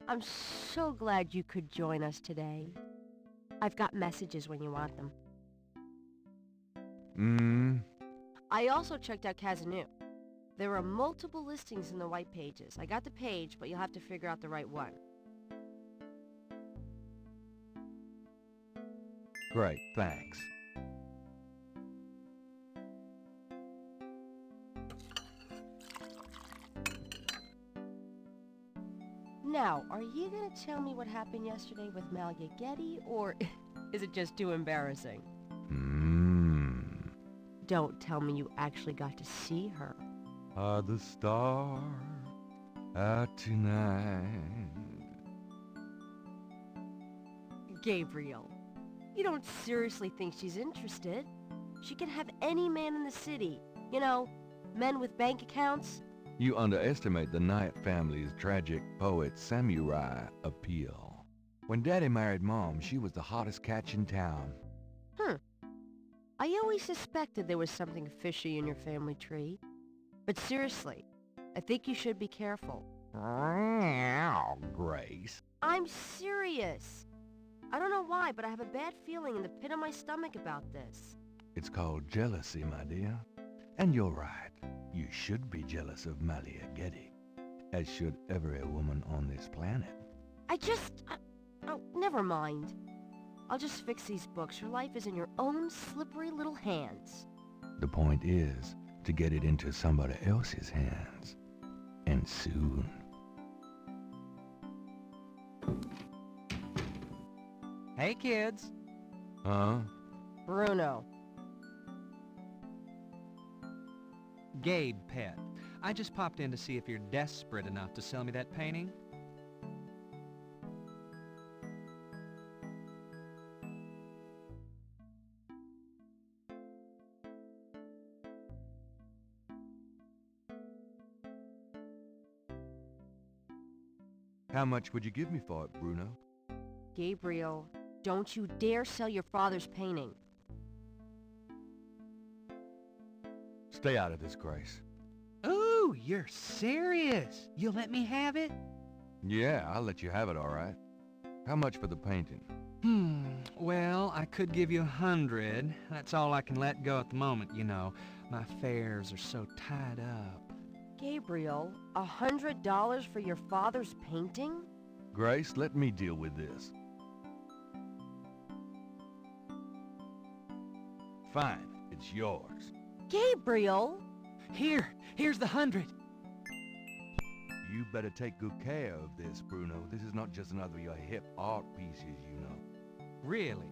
I'm so glad you could join us today. I've got messages when you want them. I also checked out Kazanu. There are multiple listings in the white pages. I got the page, but you'll have to figure out the right one. Great, thanks. Now, are you gonna tell me what happened yesterday with Malia Getty, or is it just too embarrassing? Don't tell me you actually got to see her. Are the stars out tonight? Gabriel, you don't seriously think she's interested? She can have any man in the city. You know, men with bank accounts. You underestimate the Knight family's tragic poet samurai appeal. When Daddy married Mom, she was the hottest catch in town. I always suspected there was something fishy in your family tree. But seriously, I think you should be careful. Grace. I'm serious. I don't know why, but I have a bad feeling in the pit of my stomach about this. It's called jealousy, my dear. And you're right. You should be jealous of Malia Getty, as should every woman on this planet. Oh, never mind. I'll just fix these books. Your life is in your own slippery little hands. The point is to get it into somebody else's hands. And soon. Hey, kids. Huh? Bruno. Gabe, pet. I just popped in to see if you're desperate enough to sell me that painting. How much would you give me for it, Bruno? Gabriel, don't you dare sell your father's painting. Stay out of this, Grace. Ooh, you're serious? You'll let me have it? Yeah, I'll let you have it, all right. How much for the painting? Well, I could give you 100. That's all I can let go at the moment, you know. My affairs are so tied up. Gabriel, $100 for your father's painting? Grace, let me deal with this. Fine, it's yours. Gabriel! Here's the 100. You better take good care of this, Bruno. This is not just another of your hip art pieces, you know. Really?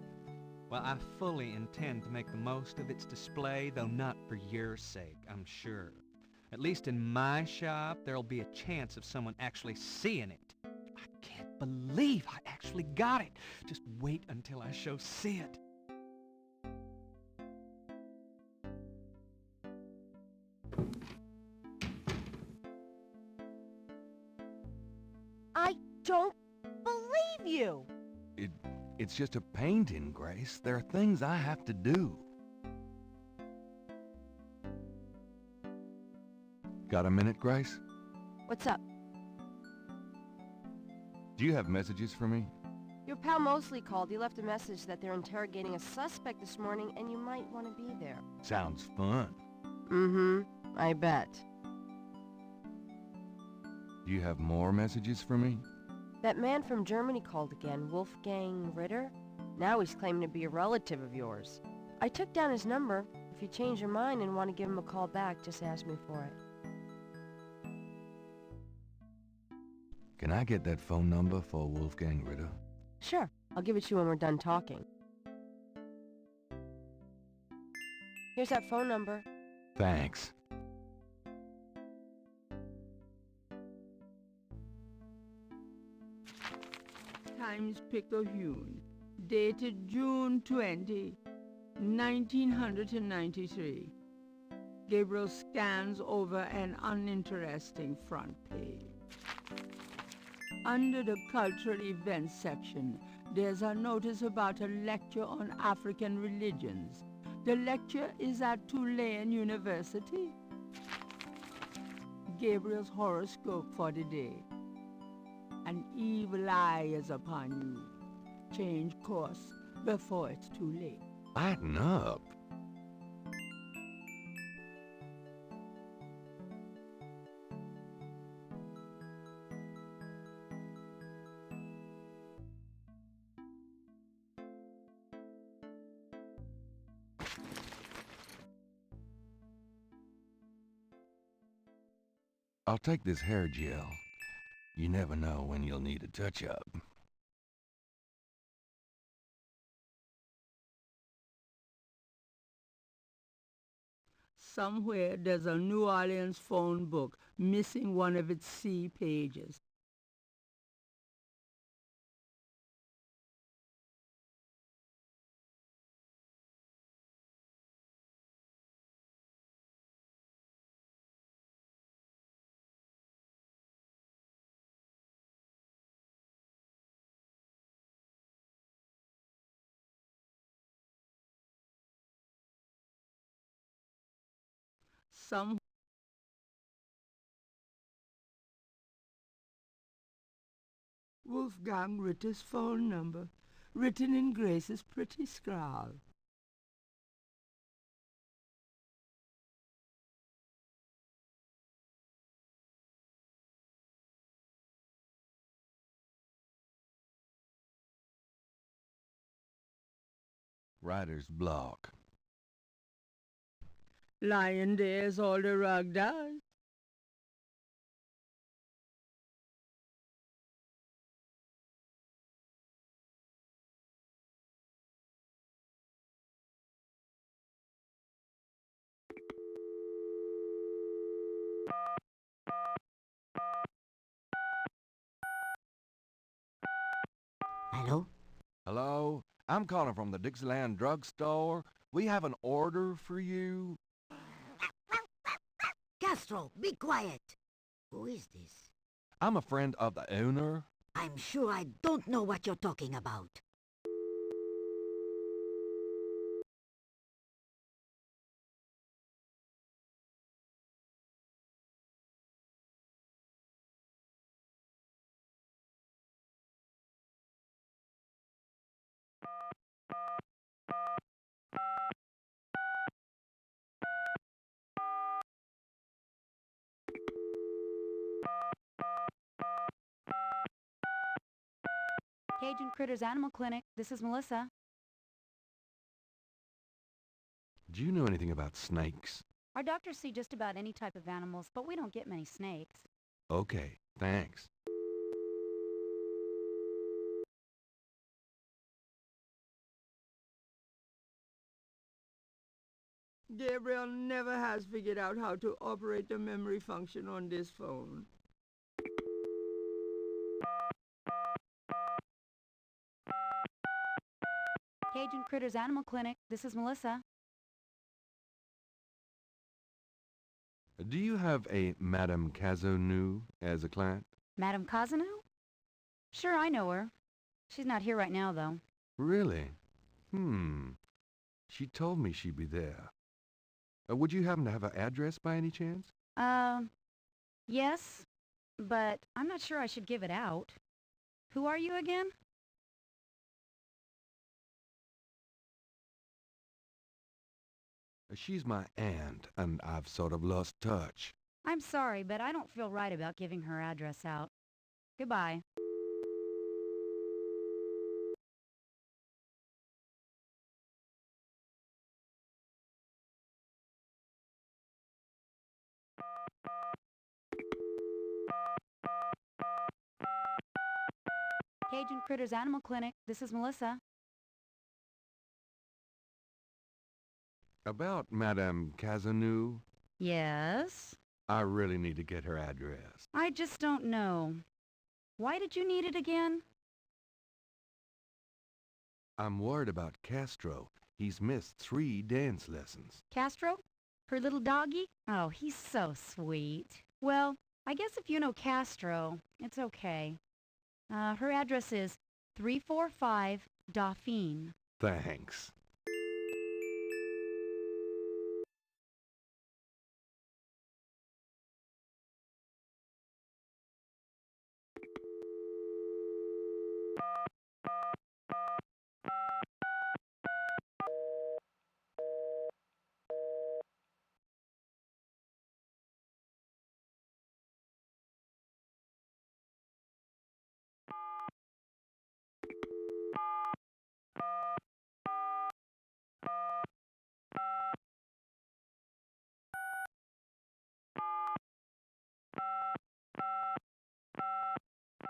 Well, I fully intend to make the most of its display, though not for your sake, I'm sure. At least in my shop, there'll be a chance of someone actually seeing it. I can't believe I actually got it. Just wait until I show Sid. I don't believe you! It's just a painting, Grace. There are things I have to do. Got a minute, Grace? What's up? Do you have messages for me? Your pal Mosley called. He left a message that they're interrogating a suspect this morning and you might want to be there. Sounds fun. I bet. Do you have more messages for me? That man from Germany called again, Wolfgang Ritter. Now he's claiming to be a relative of yours. I took down his number. If you change your mind and want to give him a call back, just ask me for it. Can I get that phone number for Wolfgang Ritter? Sure, I'll give it to you when we're done talking. Here's that phone number. Thanks. Times Picayune, dated June 20, 1993. Gabriel scans over an uninteresting front page. Under the cultural events section, there's a notice about a lecture on African religions. The lecture is at Tulane University. Gabriel's horoscope for the day. An evil eye is upon you. Change course before it's too late. Lighten up. I'll take this hair gel. You never know when you'll need a touch-up. Somewhere there's a New Orleans phone book missing one of its C pages. Some Wolfgang Ritter's phone number, written in Grace's pretty scrawl. Writer's block. Lying there's all the rug does. Hello? Hello? I'm calling from the Dixieland drugstore. We have an order for you. Castro, be quiet. Who is this? I'm a friend of the owner. I'm sure I don't know what you're talking about. Cajun Critters Animal Clinic. This is Melissa. Do you know anything about snakes? Our doctors see just about any type of animals, but we don't get many snakes. Okay, thanks. Gabriel never has figured out how to operate the memory function on this phone. Cajun Critters Animal Clinic. This is Melissa. Do you have a Madame Cazonou as a client? Madame Kazanu? Sure, I know her. She's not here right now, though. Really? She told me she'd be there. Would you happen to have her address by any chance? Yes, but I'm not sure I should give it out. Who are you again? She's my aunt, and I've sort of lost touch. I'm sorry, but I don't feel right about giving her address out. Goodbye. Cajun Critters Animal Clinic. This is Melissa. About Madame Cazonou, Yes? I really need to get her address. I just don't know. Why did you need it again? I'm worried about Castro. He's missed 3 dance lessons. Castro? Her little doggy? Oh, he's so sweet. Well, I guess if you know Castro, it's okay. Her address is 345 Dauphine. Thanks.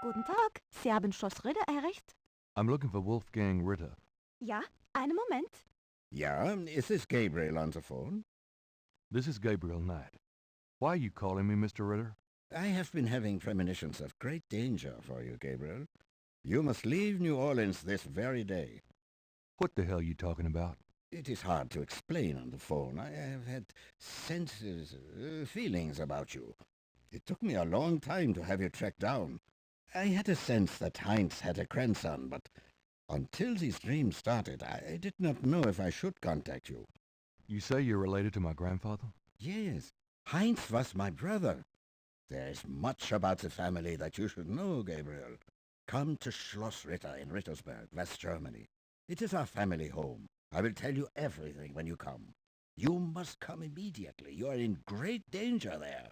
Guten Tag. Sie haben Schloss Ritter erreicht? I'm looking for Wolfgang Ritter. Ja, einen Moment. Yeah, is this Gabriel on the phone? This is Gabriel Knight. Why are you calling me, Mr. Ritter? I have been having premonitions of great danger for you, Gabriel. You must leave New Orleans this very day. What the hell are you talking about? It is hard to explain on the phone. I have had senses, feelings about you. It took me a long time to have you tracked down. I had a sense that Heinz had a grandson, but until these dreams started, I did not know if I should contact you. You say you're related to my grandfather? Yes, Heinz was my brother. There is much about the family that you should know, Gabriel. Come to Schloss Ritter in Rittersberg, West Germany. It is our family home. I will tell you everything when you come. You must come immediately. You are in great danger there.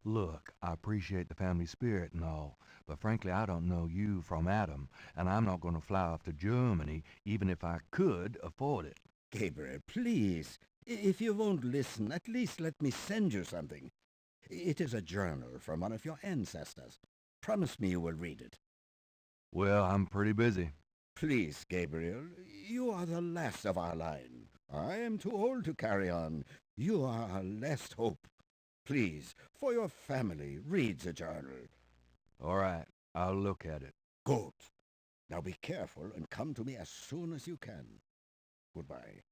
Look, I appreciate the family spirit and all, but frankly I don't know you from Adam, and I'm not going to fly off to Germany even if I could afford it. Gabriel, please. If you won't listen, at least let me send you something. It is a journal from one of your ancestors. Promise me you will read it. Well, I'm pretty busy. Please, Gabriel, you are the last of our line. I am too old to carry on. You are our last hope. Please, for your family, read the journal. All right, I'll look at it. Good. Now be careful and come to me as soon as you can. Goodbye.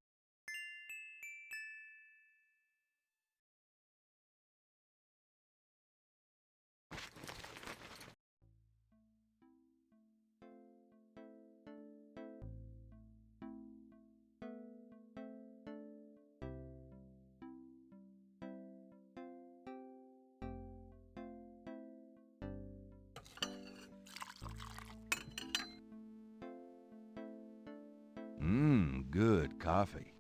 Good coffee.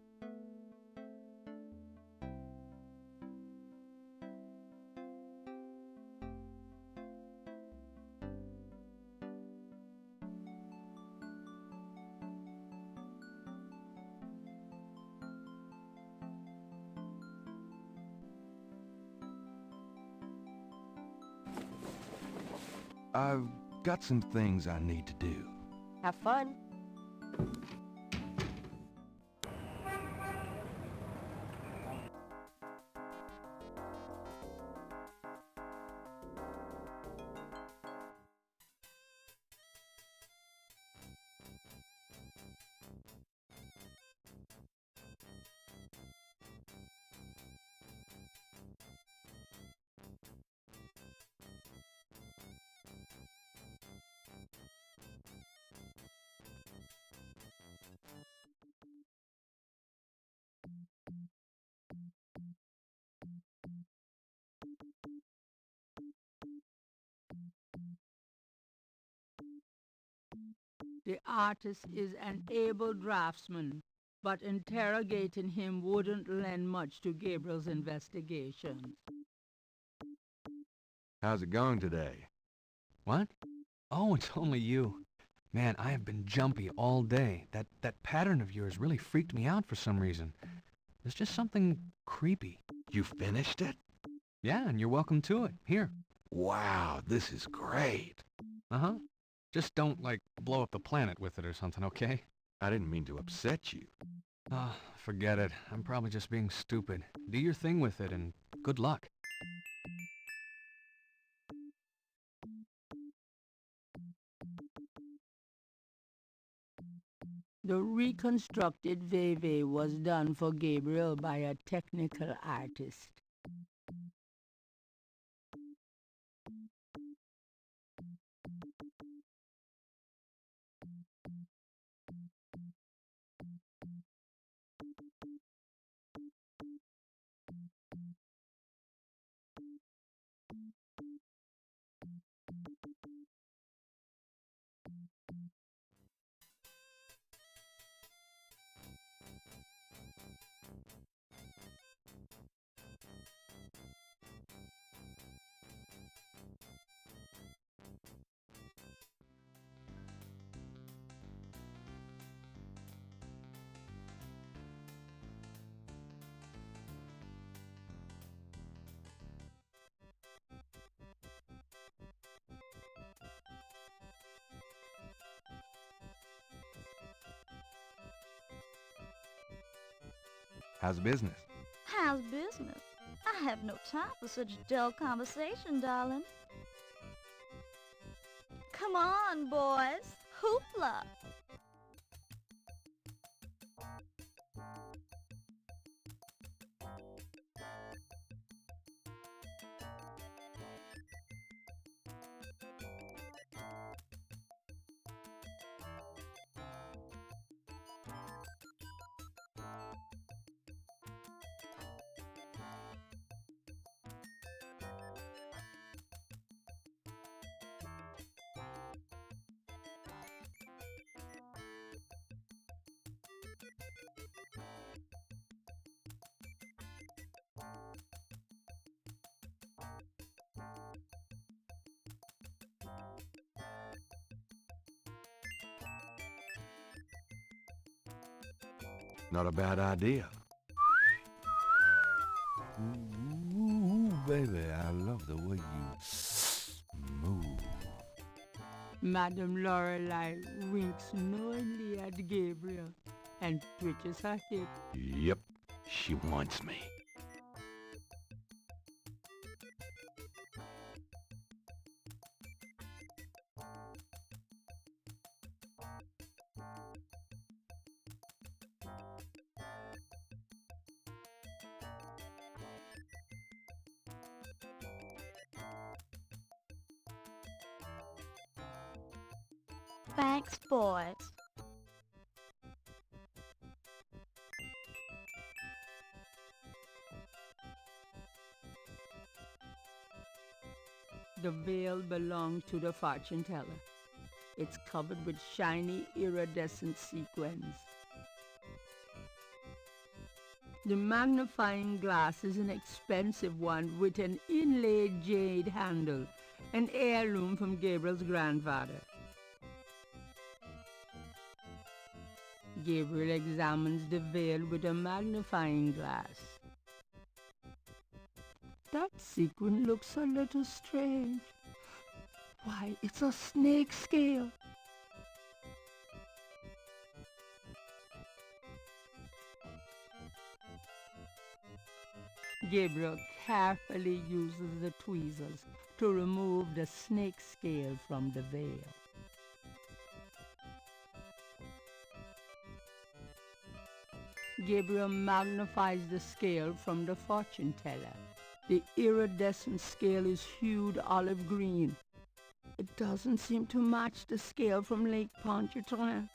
I've got some things I need to do. Have fun. The artist is an able draftsman, but interrogating him wouldn't lend much to Gabriel's investigation. How's it going today? What? Oh, it's only you. Man, I have been jumpy all day. That pattern of yours really freaked me out for some reason. There's just something creepy. You finished it? Yeah, and you're welcome to it. Here. Wow, this is great. Uh-huh. Just don't, like, blow up the planet with it or something, okay? I didn't mean to upset you. Ah, forget it. I'm probably just being stupid. Do your thing with it, and good luck. The reconstructed Veve was done for Gabriel by a technical artist. How's business? How's business? I have no time for such dull conversation, darling. Come on, boys. Hoopla! Not a bad idea. Ooh, baby, I love the way you move. Madame Lorelei winks knowingly at Gabriel and twitches her hip. Yep, she wants me. Thanks, boys. The veil belonged to the fortune teller. It's covered with shiny iridescent sequins. The magnifying glass is an expensive one with an inlaid jade handle, an heirloom from Gabriel's grandfather. Gabriel examines the veil with a magnifying glass. That sequin looks a little strange. Why, it's a snake scale. Gabriel carefully uses the tweezers to remove the snake scale from the veil. Gabriel magnifies the scale from the fortune teller. The iridescent scale is hued olive green. It doesn't seem to match the scale from Lake Pontchartrain.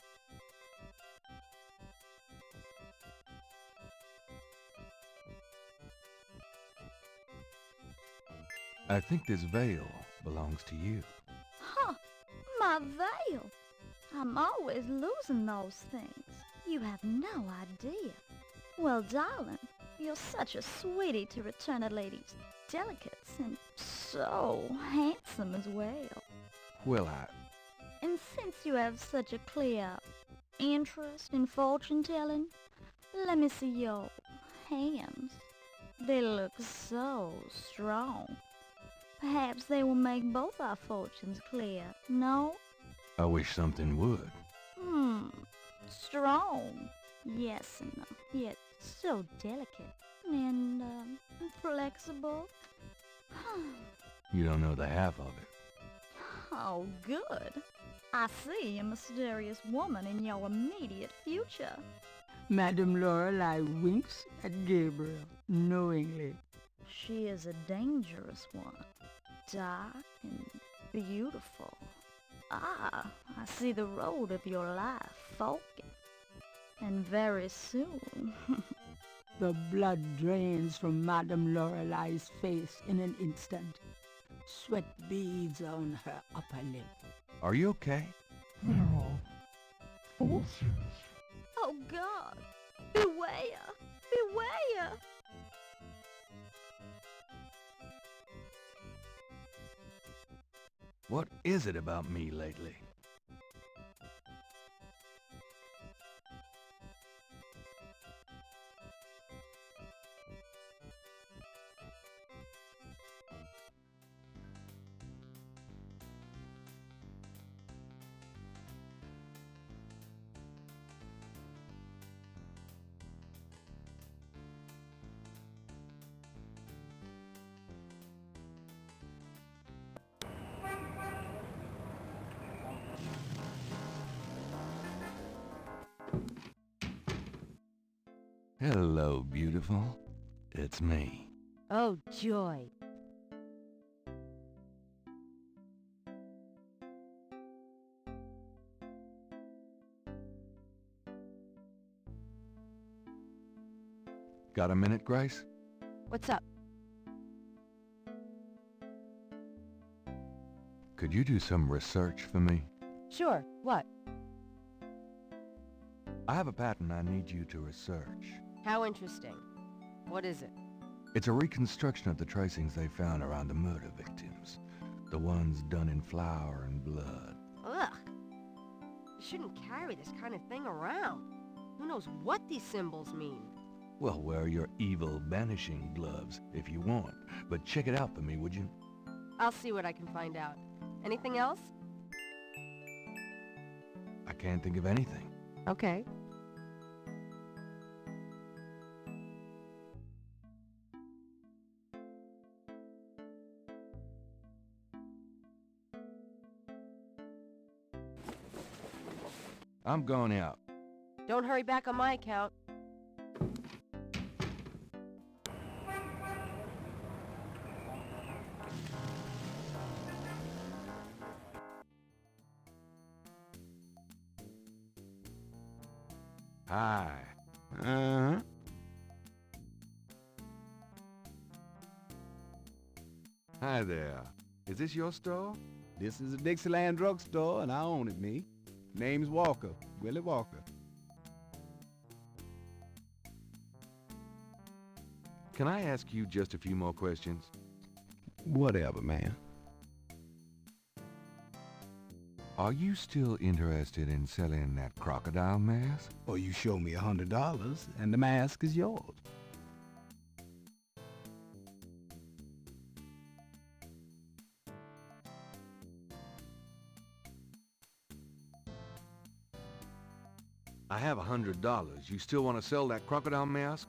I think this veil belongs to you. Huh, my veil. I'm always losing those things. You have no idea. Well, darling, you're such a sweetie to return a lady's delicates, and so handsome as well. Well, And since you have such a clear interest in fortune-telling, let me see your hands. They look so strong. Perhaps they will make both our fortunes clear, no? I wish something would. Strong. Yes, and yet so delicate and flexible. You don't know the half of it. Oh, good. I see a mysterious woman in your immediate future. Madame Lorelei winks at Gabriel knowingly. She is a dangerous one, dark and beautiful. Ah, I see the road of your life forking. And very soon. The blood drains from Madame Lorelei's face in an instant. Sweat beads on her upper lip. Are you okay? Oh God! Beware! Beware! What is it about me lately? Hello, beautiful. It's me. Oh, joy. Got a minute, Grace? What's up? Could you do some research for me? Sure. What? I have a patent I need you to research. How interesting. What is it? It's a reconstruction of the tracings they found around the murder victims. The ones done in flour and blood. Ugh. You shouldn't carry this kind of thing around. Who knows what these symbols mean? Well, wear your evil banishing gloves if you want. But check it out for me, would you? I'll see what I can find out. Anything else? I can't think of anything. Okay. I'm going out. Don't hurry back on my account. Hi. Uh-huh. Hi there. Is this your store? This is a Dixieland drugstore, and I own it, me. Name's Walker, Willie Walker. Can I ask you just a few more questions? Whatever, man. Are you still interested in selling that crocodile mask? Or you show me $100, and the mask is yours. I have $100. You still want to sell that crocodile mask?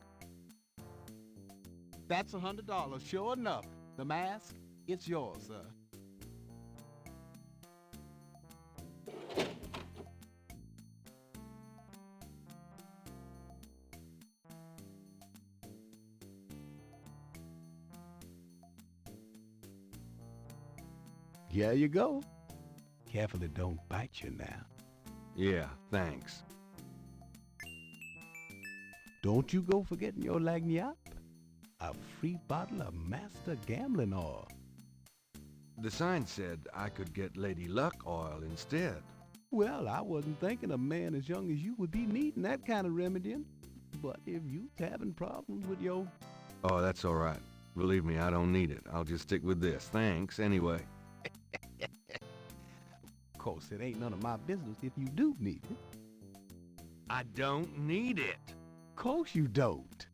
That's $100, sure enough. The mask, it's yours, sir. Here you go. Careful it don't bite you now. Yeah, thanks. Don't you go forgetting your lagniappe. A free bottle of Master Gambling Oil. The sign said I could get Lady Luck oil instead. Well, I wasn't thinking a man as young as you would be needing that kind of remedying. But if you's having problems with your... Oh, that's all right. Believe me, I don't need it. I'll just stick with this. Thanks, anyway. Of course, it ain't none of my business if you do need it. I don't need it. Of course you don't.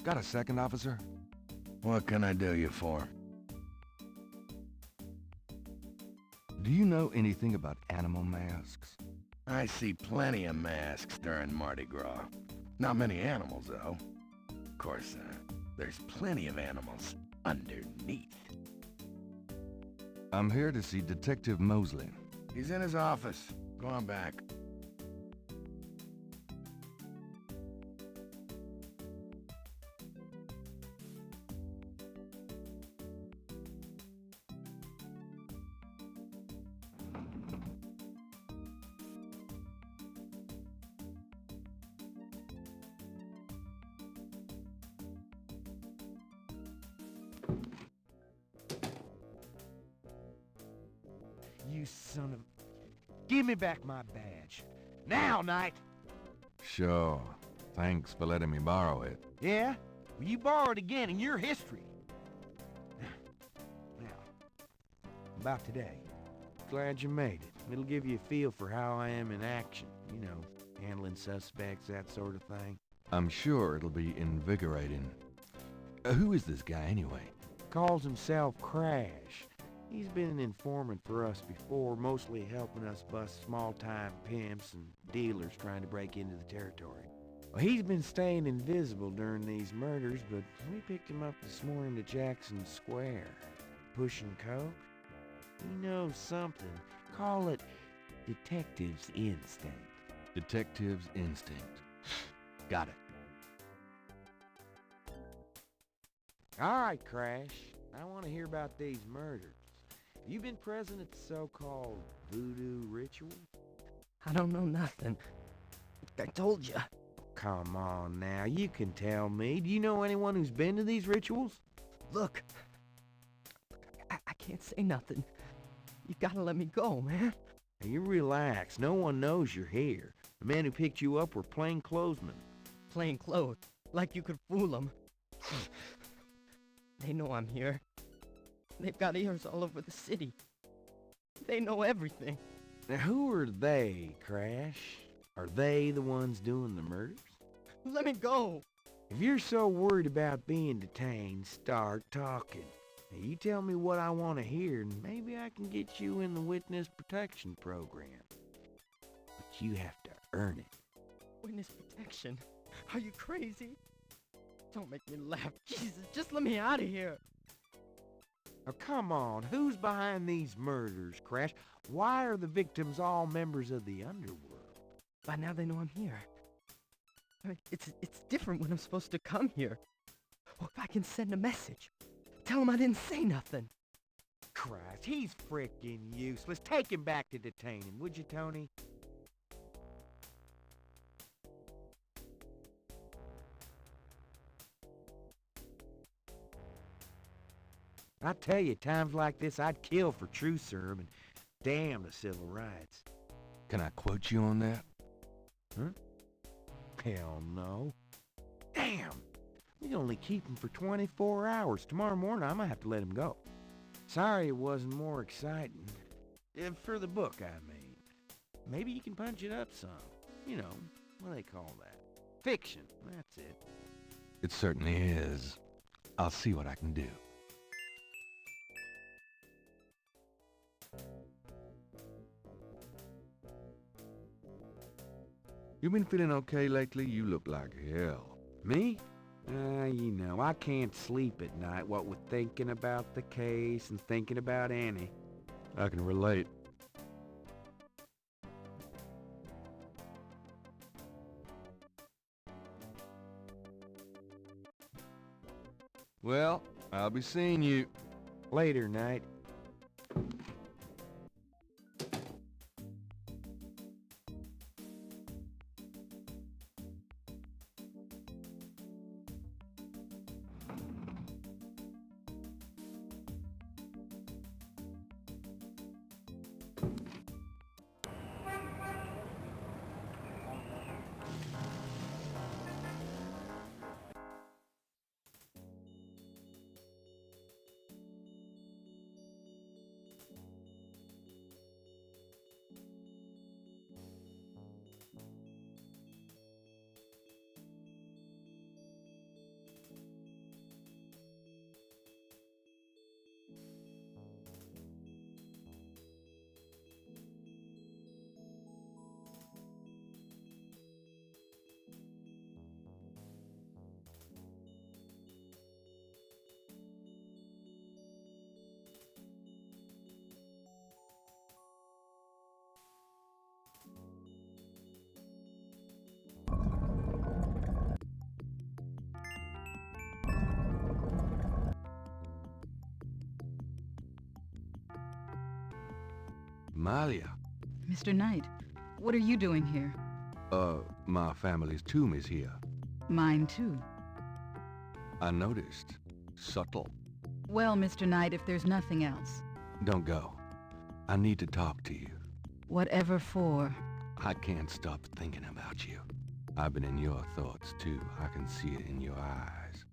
Got a second, officer? What can I do you for? Do you know anything about animal masks? I see plenty of masks during Mardi Gras. Not many animals, though. Of course, there's plenty of animals underneath. I'm here to see Detective Mosley. He's in his office. Go on back. You son of... Give me back my badge. Now, Knight! Sure. Thanks for letting me borrow it. Yeah? Well, you borrow it again in your history. Now, about today. Glad you made it. It'll give you a feel for how I am in action. You know, handling suspects, that sort of thing. I'm sure it'll be invigorating. Who is this guy, anyway? Calls himself Crash. He's been an informant for us before, mostly helping us bust small-time pimps and dealers trying to break into the territory. Well, he's been staying invisible during these murders, but we picked him up this morning to Jackson Square. Pushing coke? He knows something. Call it detective's instinct. Detective's instinct. Got it. All right, Crash. I want to hear about these murders. You been present at the so-called voodoo ritual? I don't know nothing. I told you. Come on now, you can tell me. Do you know anyone who's been to these rituals? Look, I can't say nothing. You gotta let me go, man. Now, you relax. No one knows you're here. The men who picked you up were plainclothesmen. Plain clothes, like you could fool them. They know I'm here. They've got ears all over the city. They know everything. Now, who are they, Crash? Are they the ones doing the murders? Let me go. If you're so worried about being detained, start talking. Now, you tell me what I want to hear, and maybe I can get you in the witness protection program. But you have to earn it. Witness protection? Are you crazy? Don't make me laugh. Jesus, just let me out of here. Now, come on. Who's behind these murders, Crash? Why are the victims all members of the underworld? By now they know I'm here. I mean, it's different when I'm supposed to come here. Or if I can send a message. Tell him I didn't say nothing. Christ, he's frickin' useless. Take him back to detain him, would you, Tony? I tell you, times like this, I'd kill for truth serum and damn the civil rights. Can I quote you on that? Huh? Hell no. Damn! We can only keep him for 24 hours. Tomorrow morning, I might have to let him go. Sorry it wasn't more exciting. For the book, I mean. Maybe you can punch it up some. You know, what do they call that? Fiction, that's it. It certainly is. I'll see what I can do. You been feeling okay lately? You look like hell. Me? You know, I can't sleep at night, what with thinking about the case and thinking about Annie. I can relate. Well, I'll be seeing you. Later, Knight. Malia. Mr. Knight, what are you doing here? My family's tomb is here. Mine too. I noticed. Subtle. Well, Mr. Knight, if there's nothing else. Don't go. I need to talk to you. Whatever for. I can't stop thinking about you. I've been in your thoughts too. I can see it in your eyes.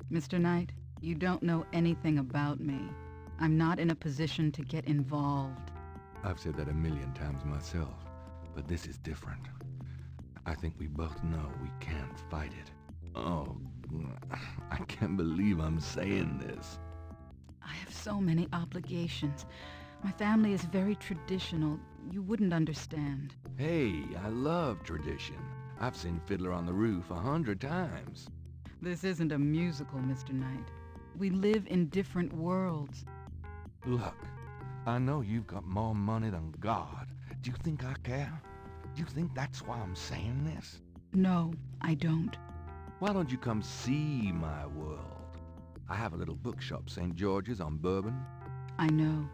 Mr. Knight, you don't know anything about me. I'm not in a position to get involved. I've said that 1,000,000 times myself, but this is different. I think we both know we can't fight it. Oh, I can't believe I'm saying this. I have so many obligations. My family is very traditional. You wouldn't understand. Hey, I love tradition. I've seen Fiddler on the Roof 100 times. This isn't a musical, Mr. Knight. We live in different worlds. Look, I know you've got more money than God. Do you think I care? Do you think that's why I'm saying this? No, I don't. Why don't you come see my world? I have a little bookshop, St. George's on Bourbon. I know.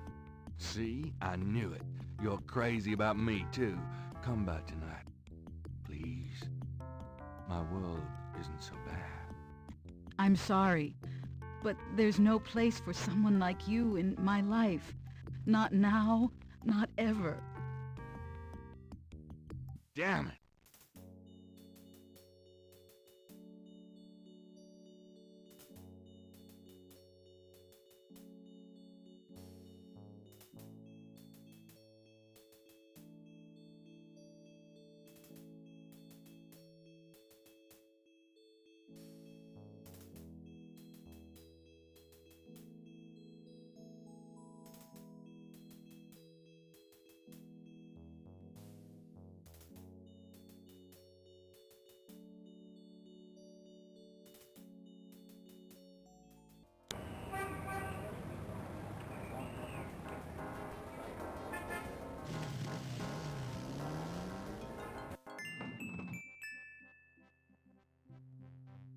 See? I knew it. You're crazy about me, too. Come by tonight. Please. My world isn't so bad. I'm sorry, but there's no place for someone like you in my life. Not now, not ever. Damn it!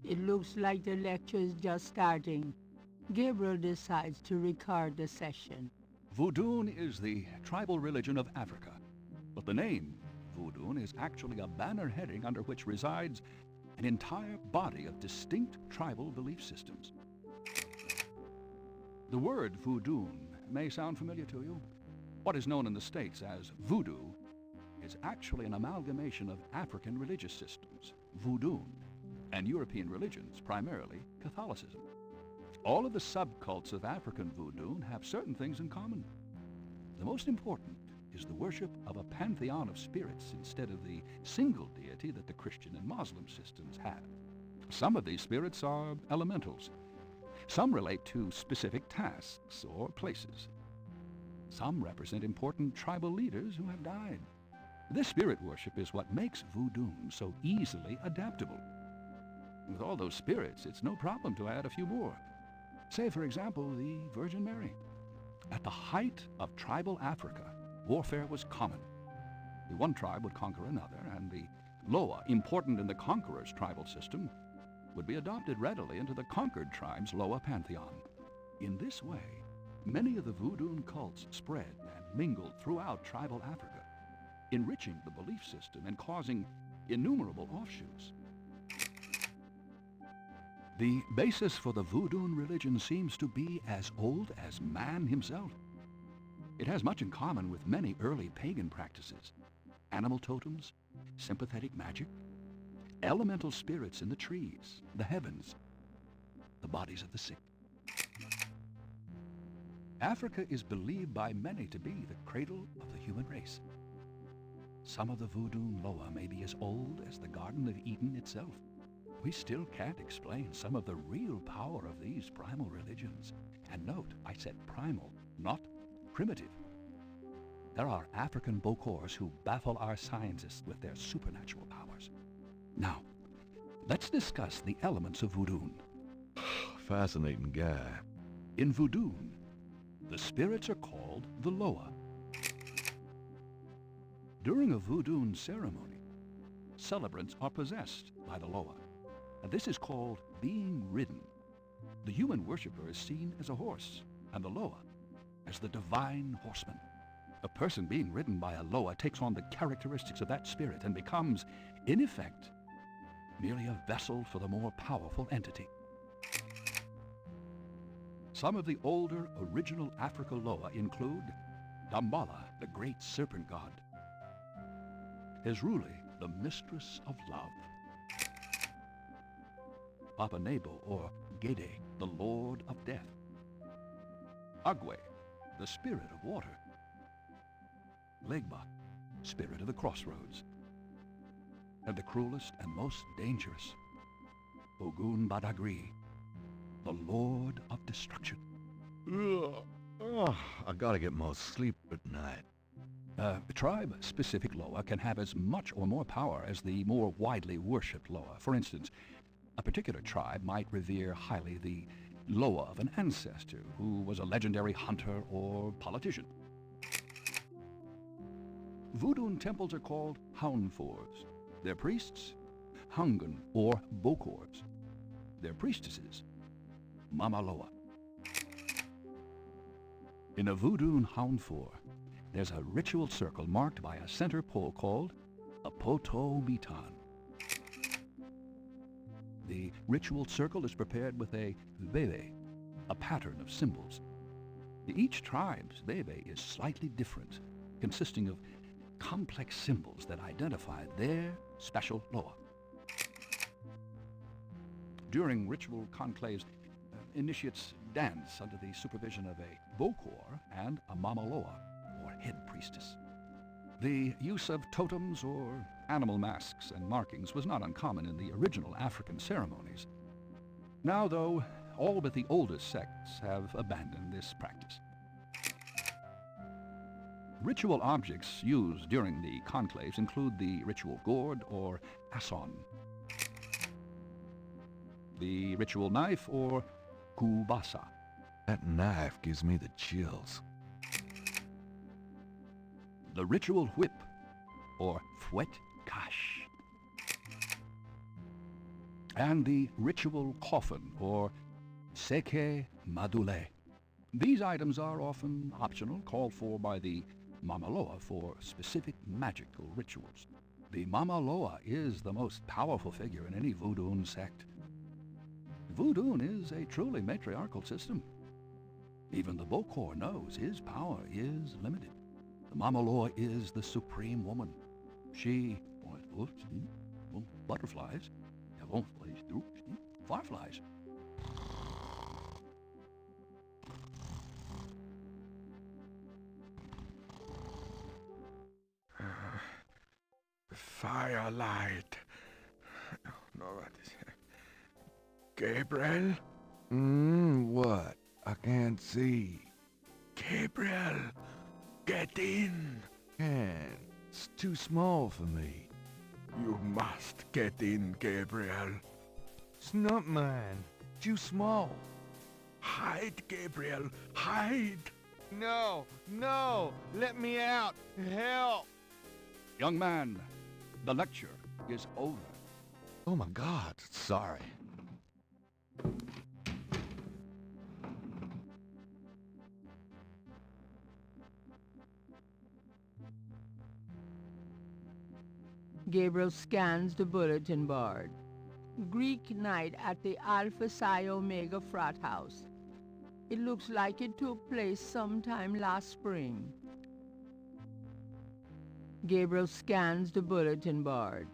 It looks like the lecture is just starting. Gabriel decides to record the session. Voodoo is the tribal religion of Africa, but the name Voodoo is actually a banner heading under which resides an entire body of distinct tribal belief systems. The word voodoo may sound familiar to you. What is known in the States as voodoo is actually an amalgamation of African religious systems, voodoo, and European religions, primarily Catholicism. All of the subcults of African voodoo have certain things in common. The most important is the worship of a pantheon of spirits instead of the single deity that the Christian and Muslim systems have. Some of these spirits are elementals. Some relate to specific tasks or places. Some represent important tribal leaders who have died. This spirit worship is what makes voodoo so easily adaptable. With all those spirits, it's no problem to add a few more. Say, for example, the Virgin Mary. At the height of tribal Africa, warfare was common. The one tribe would conquer another, and the Loa, important in the conqueror's tribal system, would be adopted readily into the conquered tribe's Loa pantheon. In this way, many of the voodoo cults spread and mingled throughout tribal Africa, enriching the belief system and causing innumerable offshoots. The basis for the voodoo religion seems to be as old as man himself. It has much in common with many early pagan practices: animal totems, sympathetic magic, elemental spirits in the trees, the heavens, the bodies of the sick. Africa is believed by many to be the cradle of the human race. Some of the voodoo Loa may be as old as the Garden of Eden itself. We still can't explain some of the real power of these primal religions. And note, I said primal, not primitive. There are African Bokors who baffle our scientists with their supernatural powers. Now, let's discuss the elements of voodoo. Fascinating guy. In voodoo, the spirits are called the Loa. During a voodoo ceremony, celebrants are possessed by the Loa, and this is called being ridden. The human worshiper is seen as a horse, and the Loa as the divine horseman. A person being ridden by a Loa takes on the characteristics of that spirit and becomes, in effect, merely a vessel for the more powerful entity. Some of the older original Africa Loa include Dambala, the great serpent god; Ezruli, the mistress of love; Papa Nebo, or Gede, the lord of death; Agwe, the spirit of water; Legba, spirit of the crossroads; and the cruelest and most dangerous, Ogun Badagri, the Lord of Destruction. Ugh. Oh, I gotta get more sleep at night. Tribe-specific Loa can have as much or more power as the more widely worshipped Loa. For instance, a particular tribe might revere highly the Loa of an ancestor who was a legendary hunter or politician. Voodoo temples are called Haunfors. Their priests, Hungan or Bokors. Their priestesses, Mama Loa. In a Voodoo Haunfor, there's a ritual circle marked by a center pole called a Poto Mitan. The ritual circle is prepared with a veve, a pattern of symbols. Each tribe's veve is slightly different, consisting of complex symbols that identify their special Loa. During ritual conclaves, initiates dance under the supervision of a Bokor and a Mama Loa, or head priestess. The use of totems or animal masks and markings was not uncommon in the original African ceremonies. Now, though, all but the oldest sects have abandoned this practice. Ritual objects used during the conclaves include the ritual gourd or asson, the ritual knife or kubasa. That knife gives me the chills. The ritual whip or fouet cache, and the ritual coffin or seke madule. These items are often optional, called for by the Mama Loa for specific magical rituals. The Mama Loa is the most powerful figure in any Voodoo sect. Voodoo is a truly matriarchal system. Even the Bokor knows his power is limited. The Mama Loa is the supreme woman. She, butterflies, fireflies. Firelight. No, what is it? Gabriel? What? I can't see. Gabriel, get in. Can't. It's too small for me. You must get in, Gabriel. It's not mine. Too small. Hide, Gabriel, hide. No, let me out. Help. Young man, the lecture is over. Oh my God, sorry. Gabriel scans the bulletin board. Greek night at the Alpha Psi Omega frat house. It looks like it took place sometime last spring. Gabriel scans the bulletin board.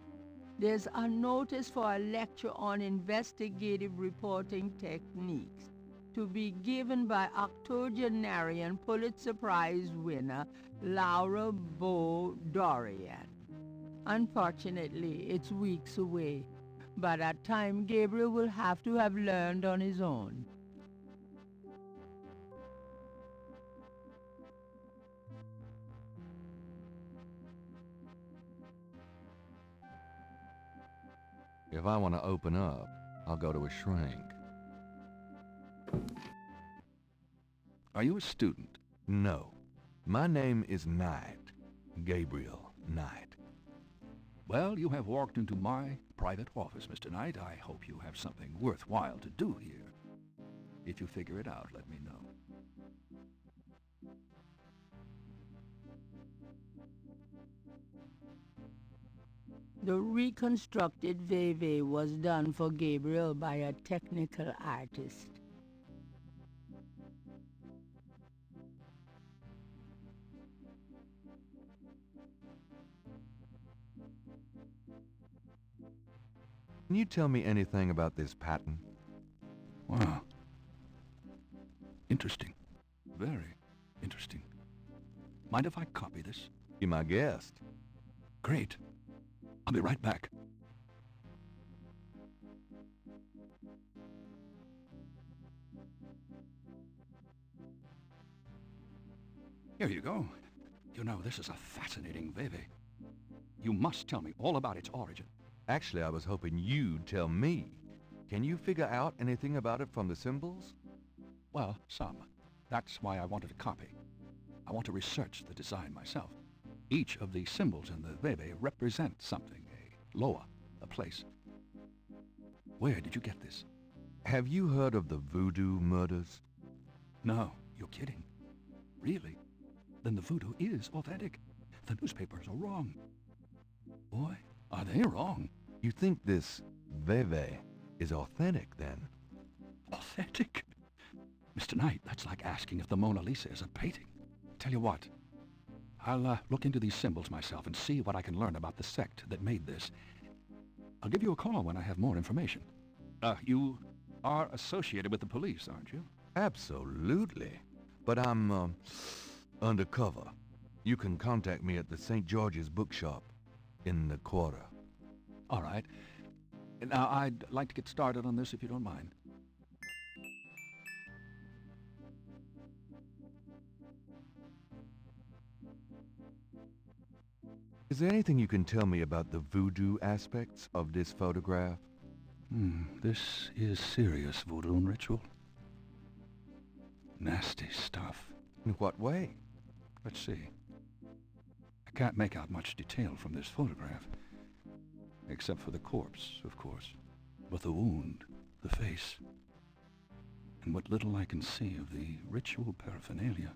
There's a notice for a lecture on investigative reporting techniques to be given by octogenarian Pulitzer Prize winner Laura Bo Dorian. Unfortunately, it's weeks away. By that time, Gabriel will have to have learned on his own. If I want to open up, I'll go to a shrink. Are you a student? No. My name is Knight. Gabriel Knight. Well, you have walked into my private office, Mr. Knight. I hope you have something worthwhile to do here. If you figure it out, let me know. The reconstructed Veve was done for Gabriel by a technical artist. Can you tell me anything about this pattern? Wow. Interesting. Very interesting. Mind if I copy this? Be my guest. Great. I'll be right back. Here you go. You know, this is a fascinating veve. You must tell me all about its origin. Actually, I was hoping you'd tell me. Can you figure out anything about it from the symbols? Well, some. That's why I wanted a copy. I want to research the design myself. Each of the symbols in the veve represents something, a loa, a place. Where did you get this? Have you heard of the voodoo murders? No, you're kidding. Really? Then the voodoo is authentic. The newspapers are wrong. Boy, are they wrong. You think this veve is authentic, then? Authentic? Mr. Knight, that's like asking if the Mona Lisa is a painting. Tell you what, I'll look into these symbols myself and see what I can learn about the sect that made this. I'll give you a call when I have more information. You are associated with the police, aren't you? Absolutely. But I'm, undercover. You can contact me at the St. George's bookshop in the quarter. All right. Now, I'd like to get started on this if you don't mind. Is there anything you can tell me about the voodoo aspects of this photograph? This is serious voodoo ritual. Nasty stuff. In what way? Let's see. I can't make out much detail from this photograph. Except for the corpse, of course. But the wound, the face, and what little I can see of the ritual paraphernalia.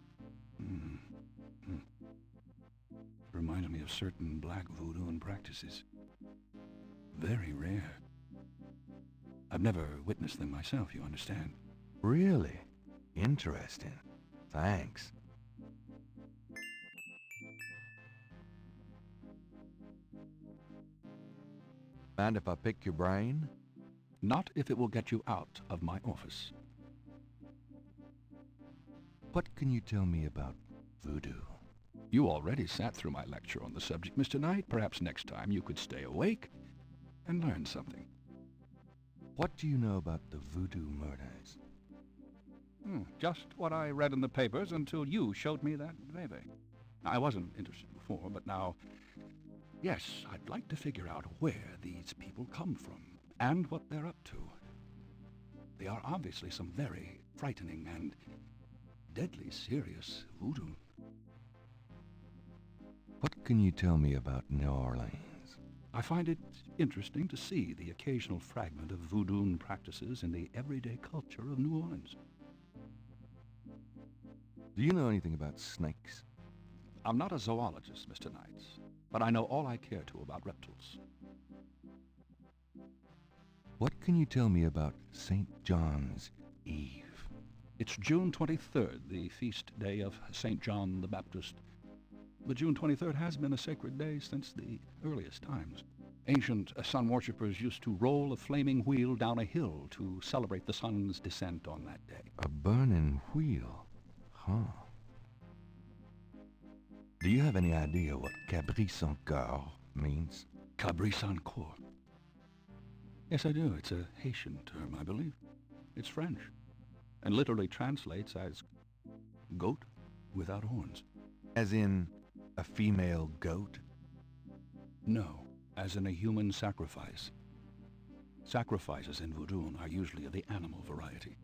Reminds me of certain black voodoo practices. Very rare. I've never witnessed them myself, you understand. Really? Interesting. Thanks. Mind if I pick your brain? Not if it will get you out of my office. What can you tell me about voodoo? You already sat through my lecture on the subject, Mr. Knight. Perhaps next time you could stay awake and learn something. What do you know about the voodoo murders? Just what I read in the papers until you showed me that veve. I wasn't interested before, but now, yes, I'd like to figure out where these people come from and what they're up to. They are obviously some very frightening and deadly serious voodoo. What can you tell me about New Orleans? I find it interesting to see the occasional fragment of voodoo practices in the everyday culture of New Orleans. Do you know anything about snakes? I'm not a zoologist, Mr. Knight, but I know all I care to about reptiles. What can you tell me about St. John's Eve? It's June 23rd, the feast day of St. John the Baptist. But June 23rd has been a sacred day since the earliest times. Ancient sun worshippers used to roll a flaming wheel down a hill to celebrate the sun's descent on that day. A burning wheel? Huh. Do you have any idea what Cabri sans Coeur means? Cabri sans Coeur? Yes, I do. It's a Haitian term, I believe. It's French, and literally translates as goat without horns. As in a female goat? No, as in a human sacrifice. Sacrifices in voodoo are usually of the animal variety.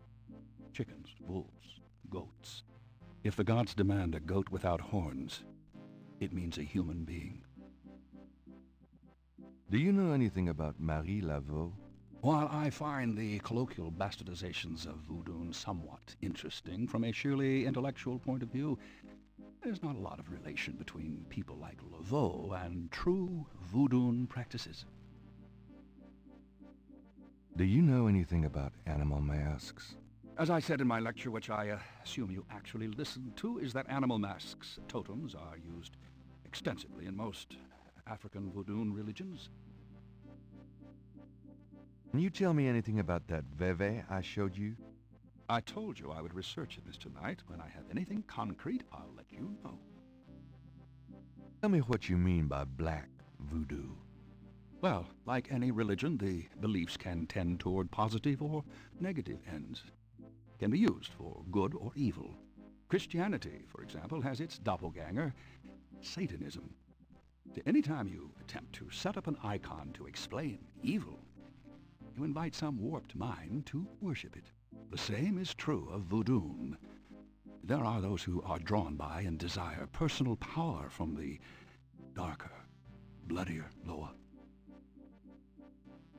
Chickens, bulls, goats. If the gods demand a goat without horns, it means a human being. Do you know anything about Marie Laveau? While I find the colloquial bastardizations of voodoo somewhat interesting from a sheerly intellectual point of view, there's not a lot of relation between people like Laveau and true voodoo practices. Do you know anything about animal masks? As I said in my lecture, which I assume you actually listened to, is that animal masks, totems, are used extensively in most African voodoo religions. Can you tell me anything about that veve I showed you? I told you I would research it, Mr. Knight. When I have anything concrete, I'll let you know. Tell me what you mean by black voodoo. Well, like any religion, the beliefs can tend toward positive or negative ends. Can be used for good or evil. Christianity, for example, has its doppelganger, Satanism. Anytime you attempt to set up an icon to explain evil, you invite some warped mind to worship it. The same is true of voodoo. There are those who are drawn by and desire personal power from the darker, bloodier Loa.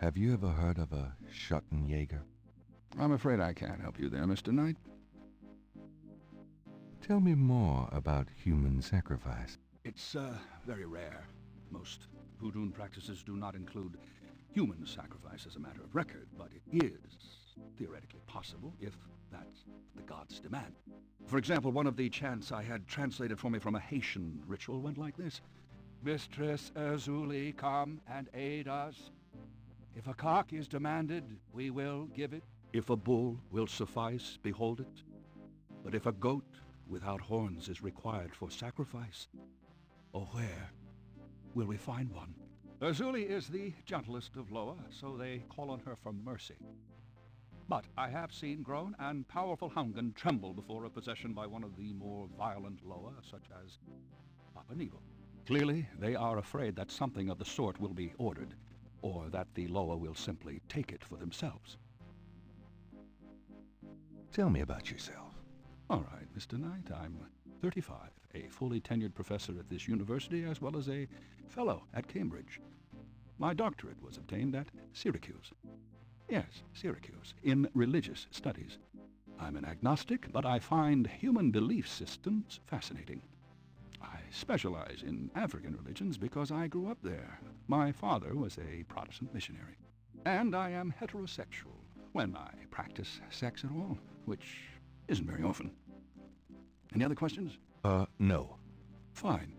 Have you ever heard of a Schottenjäger? I'm afraid I can't help you there, Mr. Knight. Tell me more about human sacrifice. It's very rare. Most voodoo practices do not include human sacrifice as a matter of record, but it is theoretically possible if that's the gods demand. For example, one of the chants I had translated for me from a Haitian ritual went like this. Mistress Azuli, come and aid us. If a cock is demanded, we will give it. If a bull will suffice, behold it. But if a goat without horns is required for sacrifice, oh, where will we find one? Azuli is the gentlest of Loa, so they call on her for mercy. But I have seen grown and powerful Hungan tremble before a possession by one of the more violent Loa, such as Papa Nebo. Clearly, they are afraid that something of the sort will be ordered, or that the Loa will simply take it for themselves. Tell me about yourself. All right, Mr. Knight, I'm 35, a fully tenured professor at this university, as well as a fellow at Cambridge. My doctorate was obtained at Syracuse. Yes, Syracuse, in religious studies. I'm an agnostic, but I find human belief systems fascinating. I specialize in African religions because I grew up there. My father was a Protestant missionary. And I am heterosexual, when I practice sex at all, which isn't very often. Any other questions? No. Fine.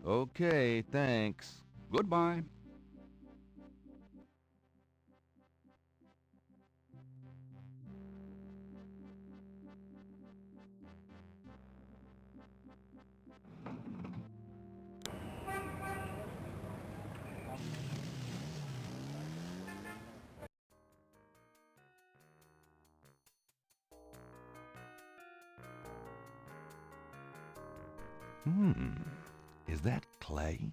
Okay, thanks. Goodbye. Is that clay?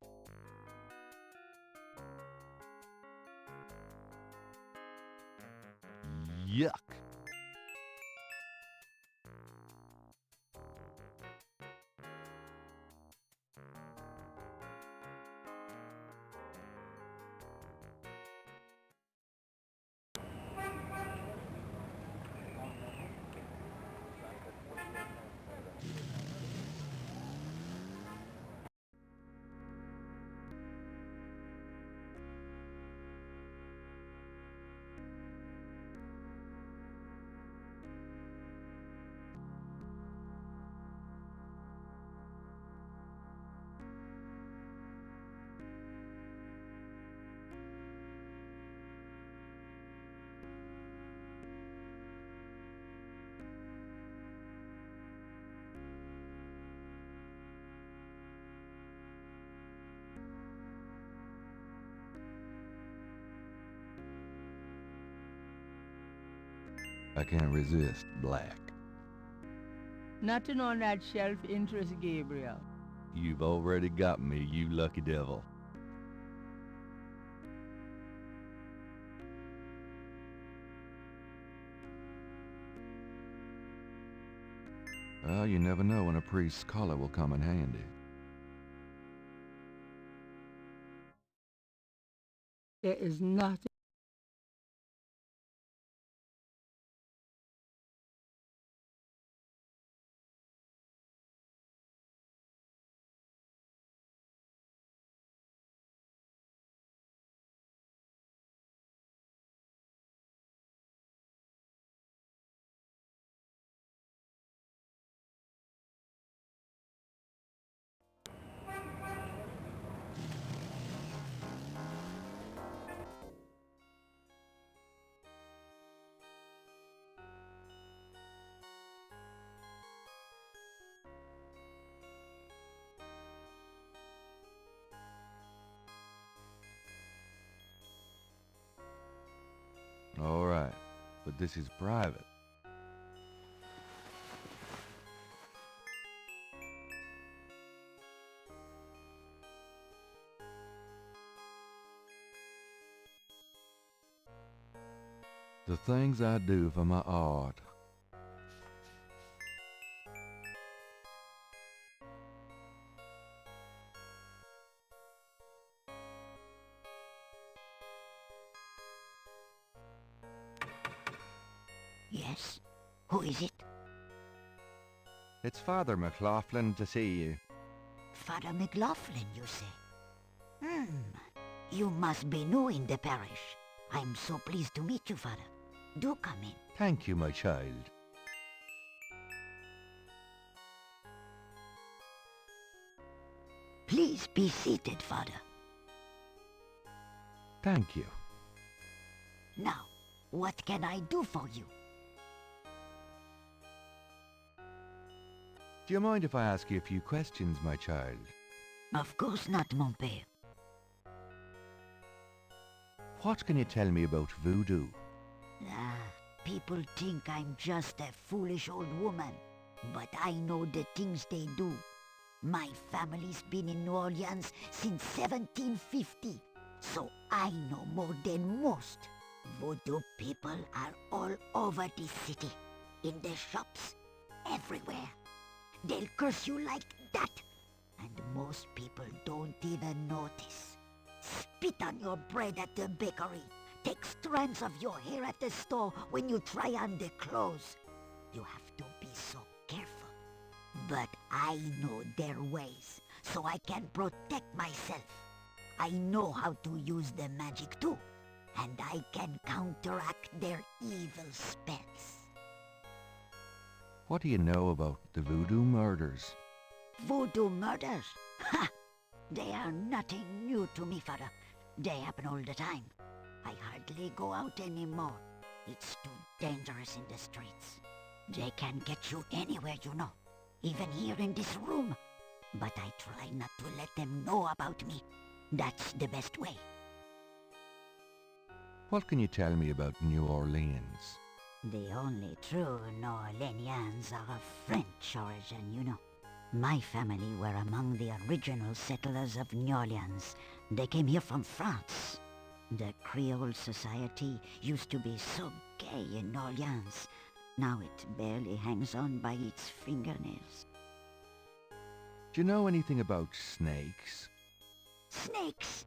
Yuck. I can't resist black. Nothing on that shelf interests Gabriel. You've already got me, you lucky devil. Well, you never know when a priest's collar will come in handy. There is nothing. All right, but this is private. The things I do for my art. Yes? Who is it? It's Father McLaughlin to see you. Father McLaughlin, you say? You must be new in the parish. I'm so pleased to meet you, Father. Do come in. Thank you, my child. Please be seated, Father. Thank you. Now, what can I do for you? Do you mind if I ask you a few questions, my child? Of course not, mon père. What can you tell me about voodoo? People think I'm just a foolish old woman, but I know the things they do. My family's been in New Orleans since 1750, so I know more than most. Voodoo people are all over this city, in the shops, everywhere. They'll curse you like that, and most people don't even notice. Spit on your bread at the bakery. Take strands of your hair at the store when you try on the clothes. You have to be so careful. But I know their ways, so I can protect myself. I know how to use the magic too, and I can counteract their evil spells. What do you know about the voodoo murders? Voodoo murders? Ha! They are nothing new to me, Father. They happen all the time. I hardly go out anymore. It's too dangerous in the streets. They can get you anywhere, you know. Even here in this room. But I try not to let them know about me. That's the best way. What can you tell me about New Orleans? The only true New Orleanians are of French origin, you know. My family were among the original settlers of New Orleans. They came here from France. The Creole society used to be so gay in New Orleans. Now it barely hangs on by its fingernails. Do you know anything about snakes? Snakes?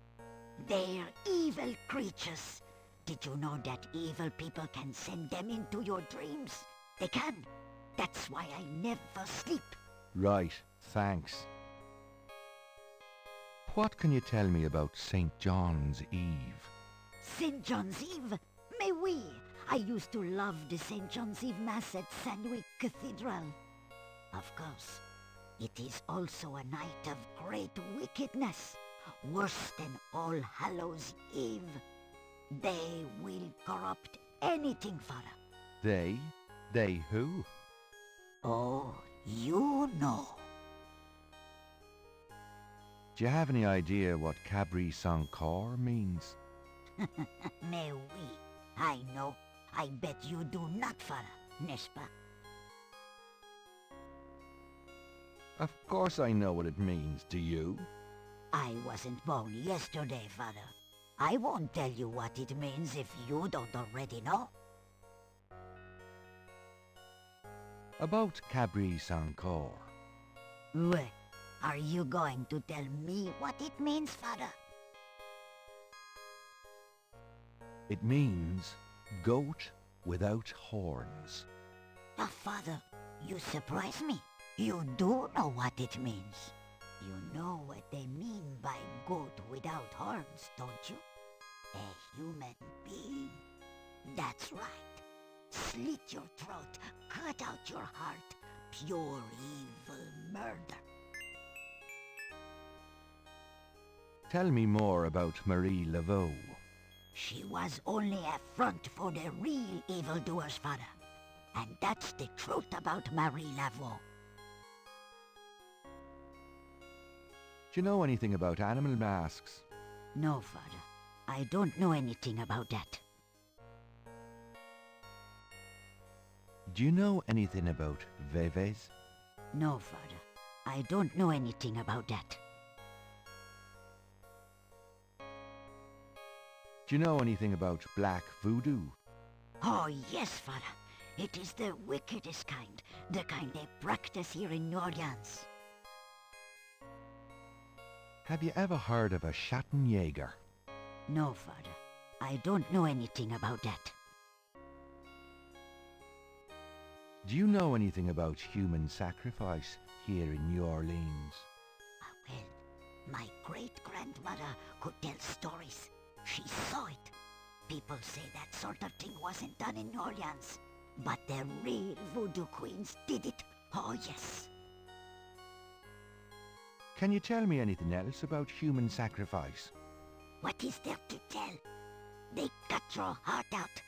They're evil creatures. Did you know that evil people can send them into your dreams? They can. That's why I never sleep. Right, thanks. What can you tell me about St. John's Eve? St. John's Eve? Mais oui! I used to love the St. John's Eve Mass at Sandwick Cathedral. Of course, it is also a night of great wickedness, worse than All Hallows Eve. They will corrupt anything, Father. They? They who? Oh, you know. Do you have any idea what Cabri Sans Corps means? Mais oui, I know. I bet you do not, Father, n'est-ce pas? Of course I know what it means. Do you? I wasn't born yesterday, Father. I won't tell you what it means if you don't already know. About Cabri Sans Corps. Well, are you going to tell me what it means, Father? It means goat without horns. Oh, Father, you surprise me. You do know what it means. You know what they mean by goat without horns, don't you? A human being. That's right. Slit your throat, cut out your heart. Pure evil murder. Tell me more about Marie Laveau. She was only a front for the real evildoers, Father. And that's the truth about Marie Laveau. Do you know anything about animal masks? No, Father. I don't know anything about that. Do you know anything about Veves? No, Father. I don't know anything about that. Do you know anything about black voodoo? Oh, yes, Father. It is the wickedest kind. The kind they practice here in New Orleans. Have you ever heard of a Schattenjäger? No, Father. I don't know anything about that. Do you know anything about human sacrifice here in New Orleans? Well, my great-grandmother could tell stories. She saw it. People say that sort of thing wasn't done in New Orleans. But the real voodoo queens did it. Oh, yes. Can you tell me anything else about human sacrifice? What is there to tell? They cut your heart out.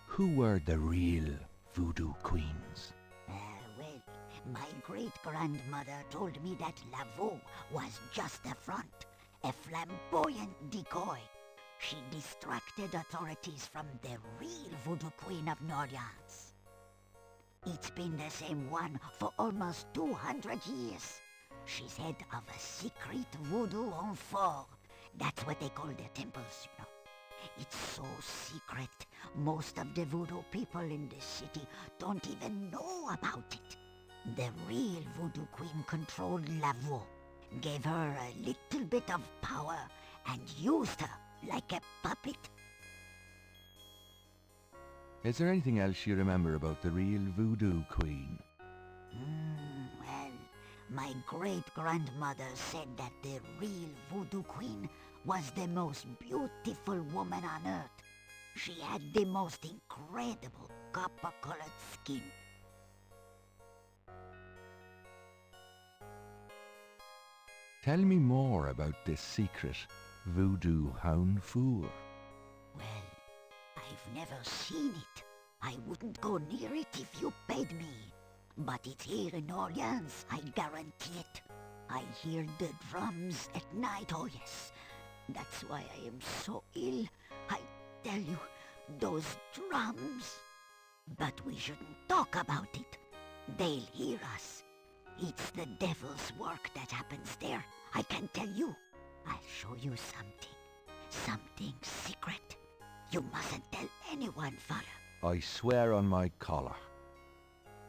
Who were the real voodoo queens? Well, my great-grandmother told me that Laveau was just a front, a flamboyant decoy. She distracted authorities from the real voodoo queen of New Orleans. It's been the same one for almost 200 years. She's head of a secret voodoo en fort. That's what they call their temples, you know. It's so secret. Most of the voodoo people in the city don't even know about it. The real voodoo queen controlled Laveau, gave her a little bit of power, and used her like a puppet. Is there anything else you remember about the real voodoo queen? Well, my great-grandmother said that the real voodoo queen was the most beautiful woman on earth. She had the most incredible copper-colored skin. Tell me more about this secret voodoo hound fool. Well, I've never seen it. I wouldn't go near it if you paid me. But it's here in Orleans, I guarantee it. I hear the drums at night, oh yes. That's why I am so ill. I tell you, those drums. But we shouldn't talk about it. They'll hear us. It's the devil's work that happens there. I can tell you. I'll show you something. Something secret. You mustn't tell anyone, Father. I swear on my collar.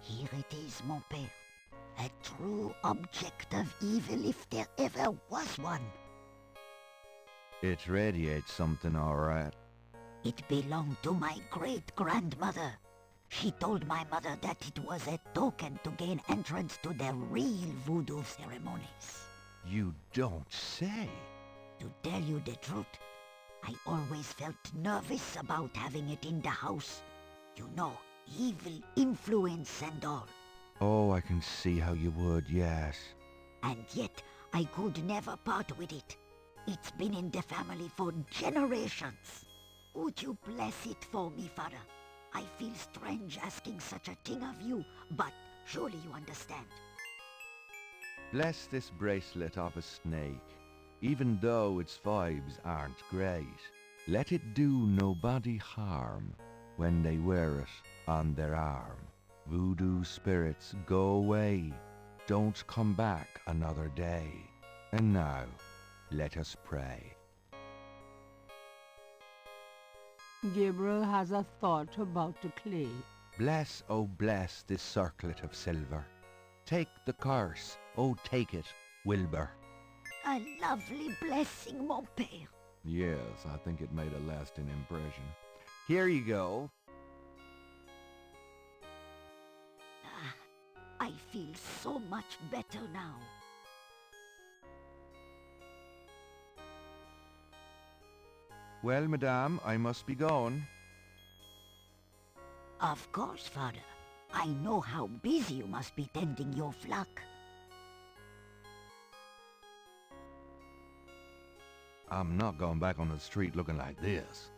Here it is, mon père. A true object of evil if there ever was one. It radiates something, all right. It belonged to my great-grandmother. She told my mother that it was a token to gain entrance to the real voodoo ceremonies. You don't say. To tell you the truth, I always felt nervous about having it in the house. You know, evil influence and all. Oh, I can see how you would, yes. And yet, I could never part with it. It's been in the family for generations. Would you bless it for me, Father? I feel strange asking such a thing of you, but surely you understand. Bless this bracelet of a snake, even though its vibes aren't great. Let it do nobody harm when they wear it on their arm. Voodoo spirits, go away. Don't come back another day. And now, let us pray. Gabriel has a thought about the clay. Bless, oh bless this circlet of silver. Take the curse, oh take it, Wilbur. A lovely blessing, mon père. Yes, I think it made a lasting impression. Here you go. I feel so much better now. Well, madame, I must be going. Of course, Father. I know how busy you must be tending your flock. I'm not going back on the street looking like this.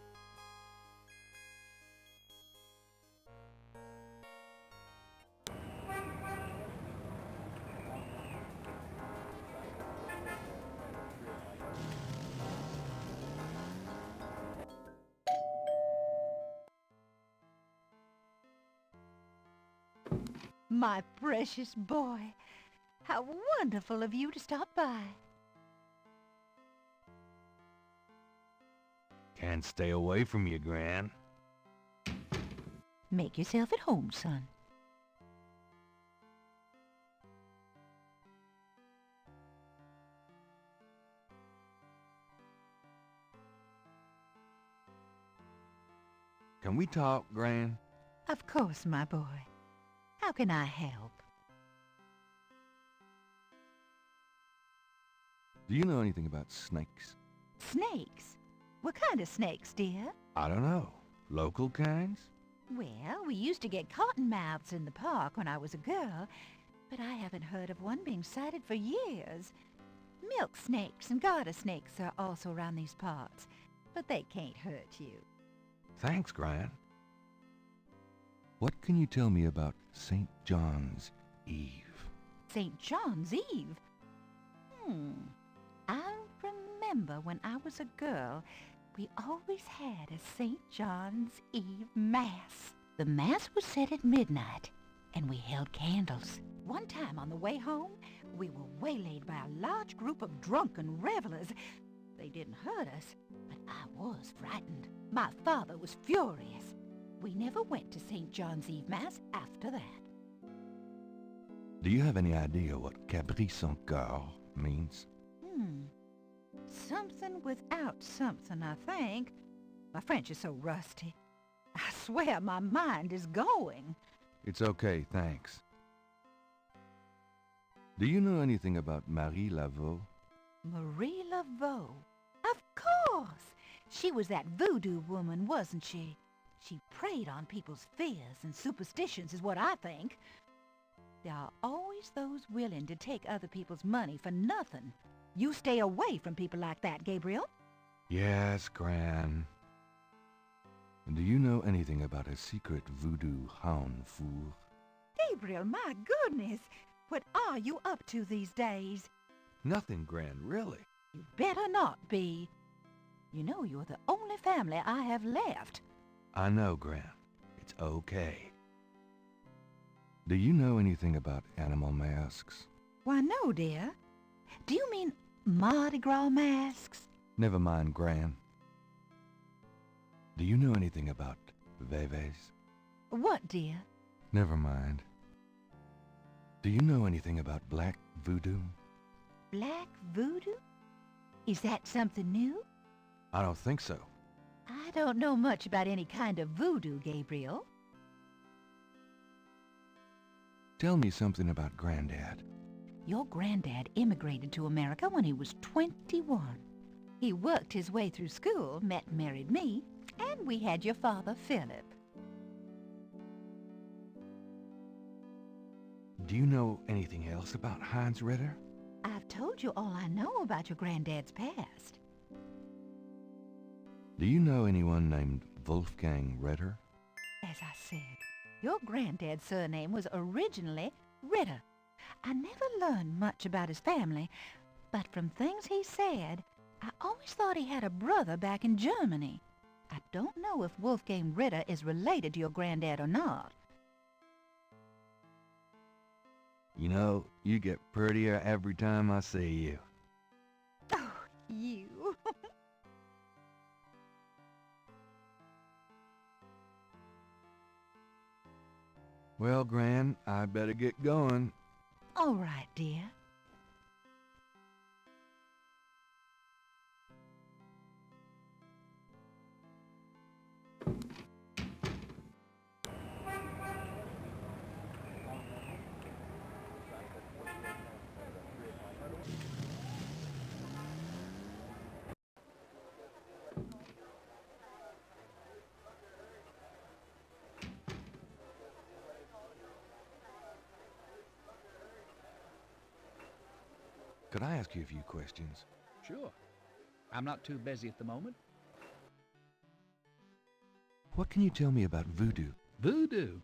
my precious boy. How wonderful of you to stop by. Can't stay away from you, Gran. Make yourself at home, son. Can we talk, Gran? Of course, my boy. How can I help? Do you know anything about snakes? Snakes? What kind of snakes, dear? I don't know. Local kinds? Well, we used to get cottonmouths in the park when I was a girl, but I haven't heard of one being sighted for years. Milk snakes and garter snakes are also around these parts, but they can't hurt you. Thanks, Gran. What can you tell me about St. John's Eve? St. John's Eve? I remember when I was a girl, we always had a St. John's Eve Mass. The Mass was said at midnight, and we held candles. One time on the way home, we were waylaid by a large group of drunken revelers. They didn't hurt us, but I was frightened. My father was furious. We never went to St. John's Eve Mass after that. Do you have any idea what Caprice encore means? Something without something, I think. My French is so rusty. I swear my mind is going. It's okay, thanks. Do you know anything about Marie Laveau? Marie Laveau? Of course! She was that voodoo woman, wasn't she? She preyed on people's fears and superstitions, is what I think. There are always those willing to take other people's money for nothing. You stay away from people like that, Gabriel. Yes, Gran. Do you know anything about a secret voodoo hound fool? Gabriel, my goodness! What are you up to these days? Nothing, Gran, really. You better not be. You know you're the only family I have left. I know, Gran. It's okay. Do you know anything about animal masks? Why, no, dear. Do you mean Mardi Gras masks? Never mind, Gran. Do you know anything about Veves? What, dear? Never mind. Do you know anything about black voodoo? Black voodoo? Is that something new? I don't think so. I don't know much about any kind of voodoo, Gabriel. Tell me something about Granddad. Your granddad immigrated to America when he was 21. He worked his way through school, met and married me, and we had your father, Philip. Do you know anything else about Heinz Ritter? I've told you all I know about your granddad's past. Do you know anyone named Wolfgang Ritter? As I said, your granddad's surname was originally Ritter. I never learned much about his family, but from things he said, I always thought he had a brother back in Germany. I don't know if Wolfgang Ritter is related to your granddad or not. You know, you get prettier every time I see you. Oh, you. Well, Gran, I better get going. All right, dear. Could I ask you a few questions? Sure. I'm not too busy at the moment. What can you tell me about voodoo? Voodoo?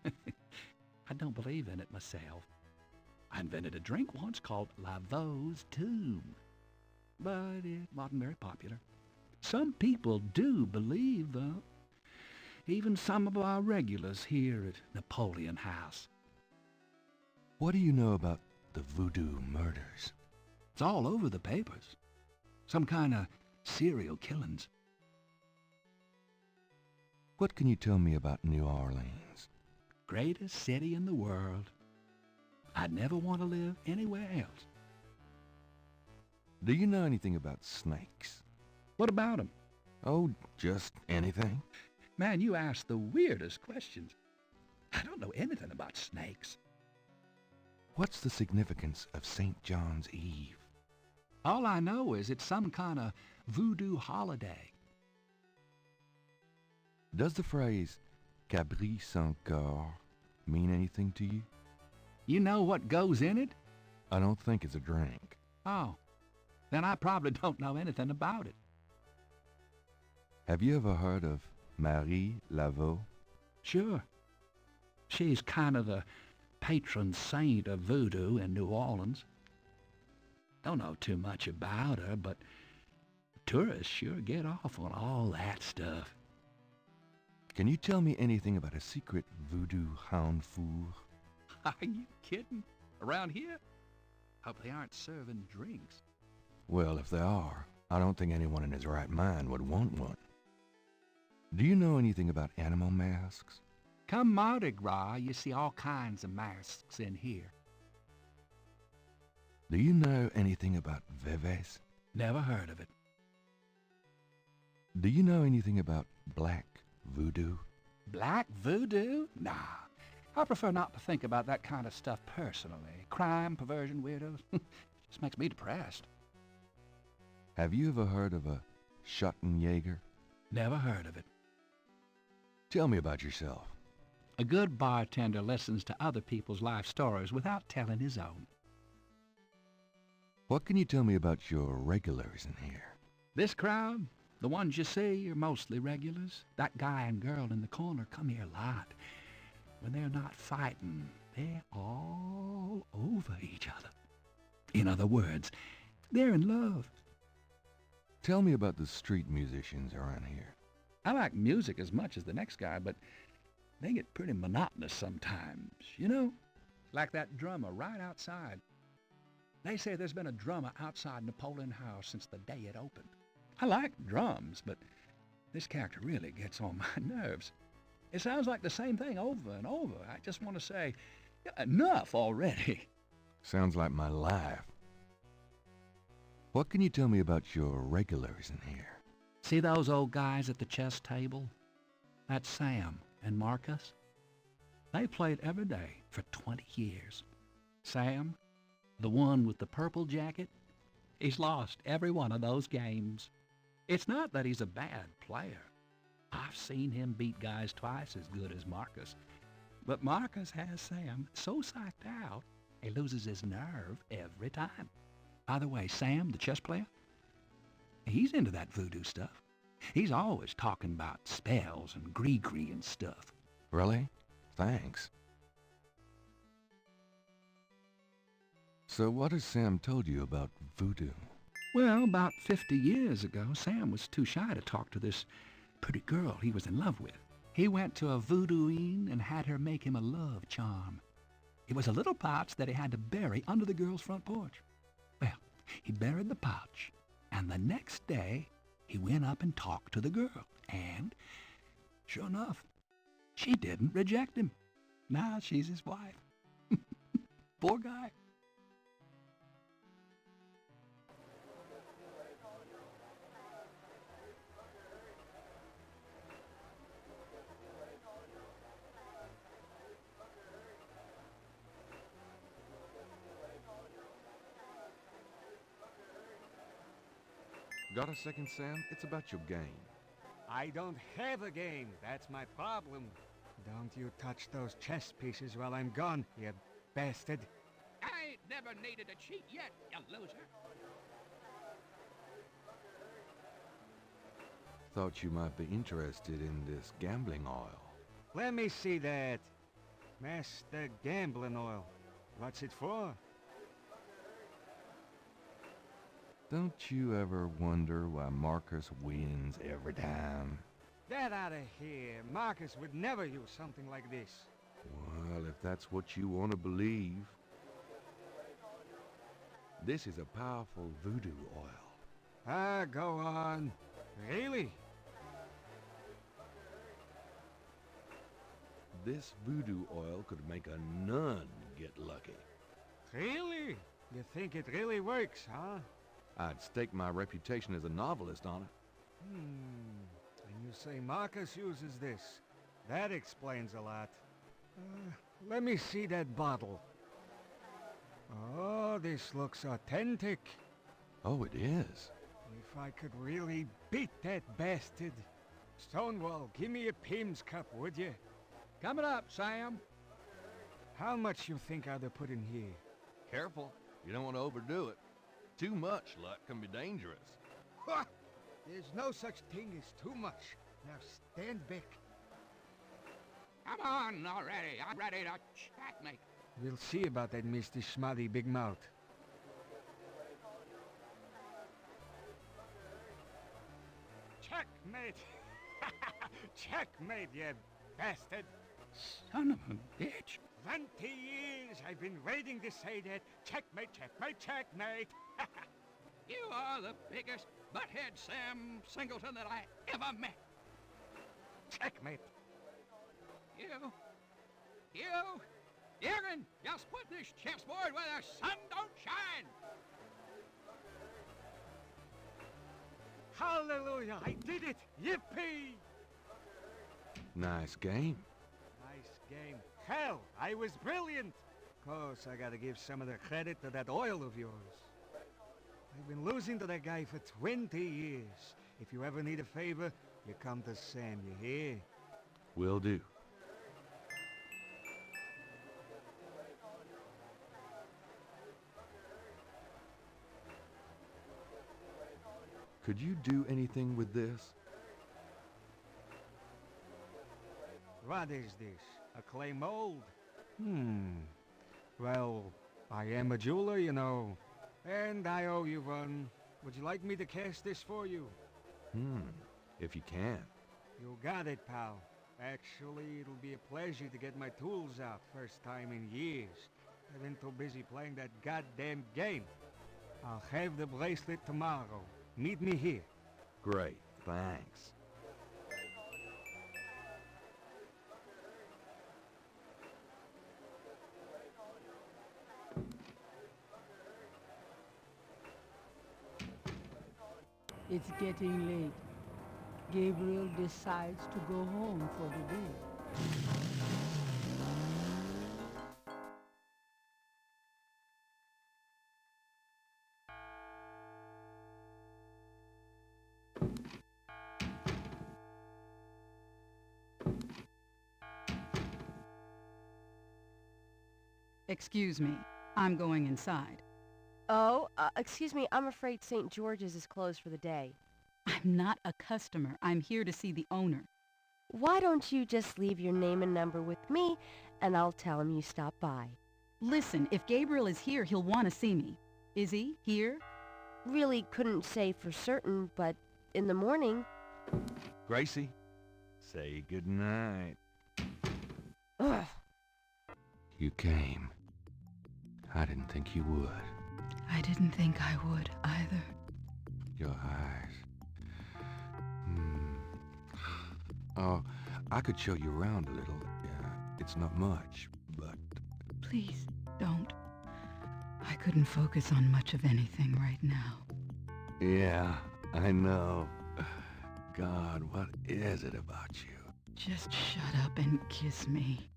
I don't believe in it myself. I invented a drink once called Laveau's Tomb, but it wasn't very popular. Some people do believe, though. Even some of our regulars here at Napoleon House. What do you know about the voodoo murders? It's all over the papers. Some kind of serial killings. What can you tell me about New Orleans? Greatest city in the world. I'd never want to live anywhere else. Do you know anything about snakes? What about 'em? Oh, just anything. Man, you ask the weirdest questions. I don't know anything about snakes. What's the significance of St. John's Eve? All I know is it's some kind of voodoo holiday. Does the phrase Cabri sans corps mean anything to you? You know what goes in it? I don't think it's a drink. Oh, then I probably don't know anything about it. Have you ever heard of Marie Laveau? Sure. She's kind of the patron saint of voodoo in New Orleans. Don't know too much about her, but tourists sure get off on all that stuff. Can you tell me anything about a secret voodoo hound four? Are you kidding? Around here? Hope they aren't serving drinks. Well, if they are, I don't think anyone in his right mind would want one. Do you know anything about animal masks? Come Mardi Gras, you see all kinds of masks in here. Do you know anything about Veves? Never heard of it. Do you know anything about black voodoo? Black voodoo? Nah. I prefer not to think about that kind of stuff personally. Crime, perversion, weirdos. Just makes me depressed. Have you ever heard of a Schottenjäger? Never heard of it. Tell me about yourself. A good bartender listens to other people's life stories without telling his own. What can you tell me about your regulars in here? This crowd, the ones you see, are mostly regulars. That guy and girl in the corner come here a lot. When they're not fighting, they're all over each other. In other words, they're in love. Tell me about the street musicians around here. I like music as much as the next guy, but they get pretty monotonous sometimes, you know? Like that drummer right outside. They say there's been a drummer outside Napoleon House since the day it opened. I like drums, but this character really gets on my nerves. It sounds like the same thing over and over. I just want to say, enough already. Sounds like my life. What can you tell me about your regulars in here? See those old guys at the chess table? That's Sam and Marcus. They played every day for 20 years. Sam, the one with the purple jacket, he's lost every one of those games. It's not that he's a bad player. I've seen him beat guys twice as good as Marcus. But Marcus has Sam so psyched out, he loses his nerve every time. By the way, Sam, the chess player, he's into that voodoo stuff. He's always talking about spells and gree-gree and stuff. Really? Thanks. So what has Sam told you about voodoo? Well, about 50 years ago, Sam was too shy to talk to this pretty girl he was in love with. He went to a voodooine and had her make him a love charm. It was a little pouch that he had to bury under the girl's front porch. Well, he buried the pouch, and the next day, he went up and talked to the girl, and, sure enough, she didn't reject him. Now she's his wife. Poor guy. Got a second, Sam? It's about your game. I don't have a game. That's my problem. Don't you touch those chess pieces while I'm gone, you bastard. I ain't never needed a cheat yet, you loser. Thought you might be interested in this gambling oil. Let me see that. Master Gambling Oil. What's it for? Don't you ever wonder why Marcus wins every time? Get out of here. Marcus would never use something like this. Well, if that's what you want to believe. This is a powerful voodoo oil. Ah, go on. Really? This voodoo oil could make a nun get lucky. Really? You think it really works, huh? I'd stake my reputation as a novelist on it. And you say Marcus uses this. That explains a lot. Let me see that bottle. Oh, this looks authentic. Oh, it is. If I could really beat that bastard. Stonewall, give me a Pim's cup, would you? Coming up, Sam. How much you think I'd put in here? Careful. You don't want to overdo it. Too much luck can be dangerous. Ha! There's no such thing as too much. Now stand back. Come on already. I'm ready to checkmate. We'll see about that, Mr. Schmutty Big Mouth. Checkmate! Checkmate, you bastard! Son of a bitch. 20 years I've been waiting to say that. Checkmate, checkmate, checkmate! You are the biggest butthead Sam Singleton that I ever met. Checkmate! You can just put this chessboard where the sun don't shine. Hallelujah! I did it! Yippee! Nice game. Nice game. Hell, I was brilliant! Course, I gotta give some of the credit to that oil of yours. I've been losing to that guy for 20 years. If you ever need a favor, you come to Sam, you hear? Will do. Could you do anything with this? What is this? A clay mold? Well, I am a jeweler, you know. And I owe you one. Would you like me to cast this for you? If you can. You got it, pal. Actually, it'll be a pleasure to get my tools out. First time in years. I've been too busy playing that goddamn game. I'll have the bracelet tomorrow. Meet me here. Great, thanks. It's getting late. Gabriel decides to go home for the day. Excuse me. I'm going inside. Oh, excuse me, I'm afraid St. George's is closed for the day. I'm not a customer. I'm here to see the owner. Why don't you just leave your name and number with me, and I'll tell him you stopped by. Listen, if Gabriel is here, he'll want to see me. Is he here? Really couldn't say for certain, but in the morning... Gracie, say goodnight. Ugh. You came. I didn't think you would. I didn't think I would either. Your eyes. Oh, I could show you around a little. Yeah, it's not much, but... Please, don't. I couldn't focus on much of anything right now. Yeah, I know. God, what is it about you? Just shut up and kiss me.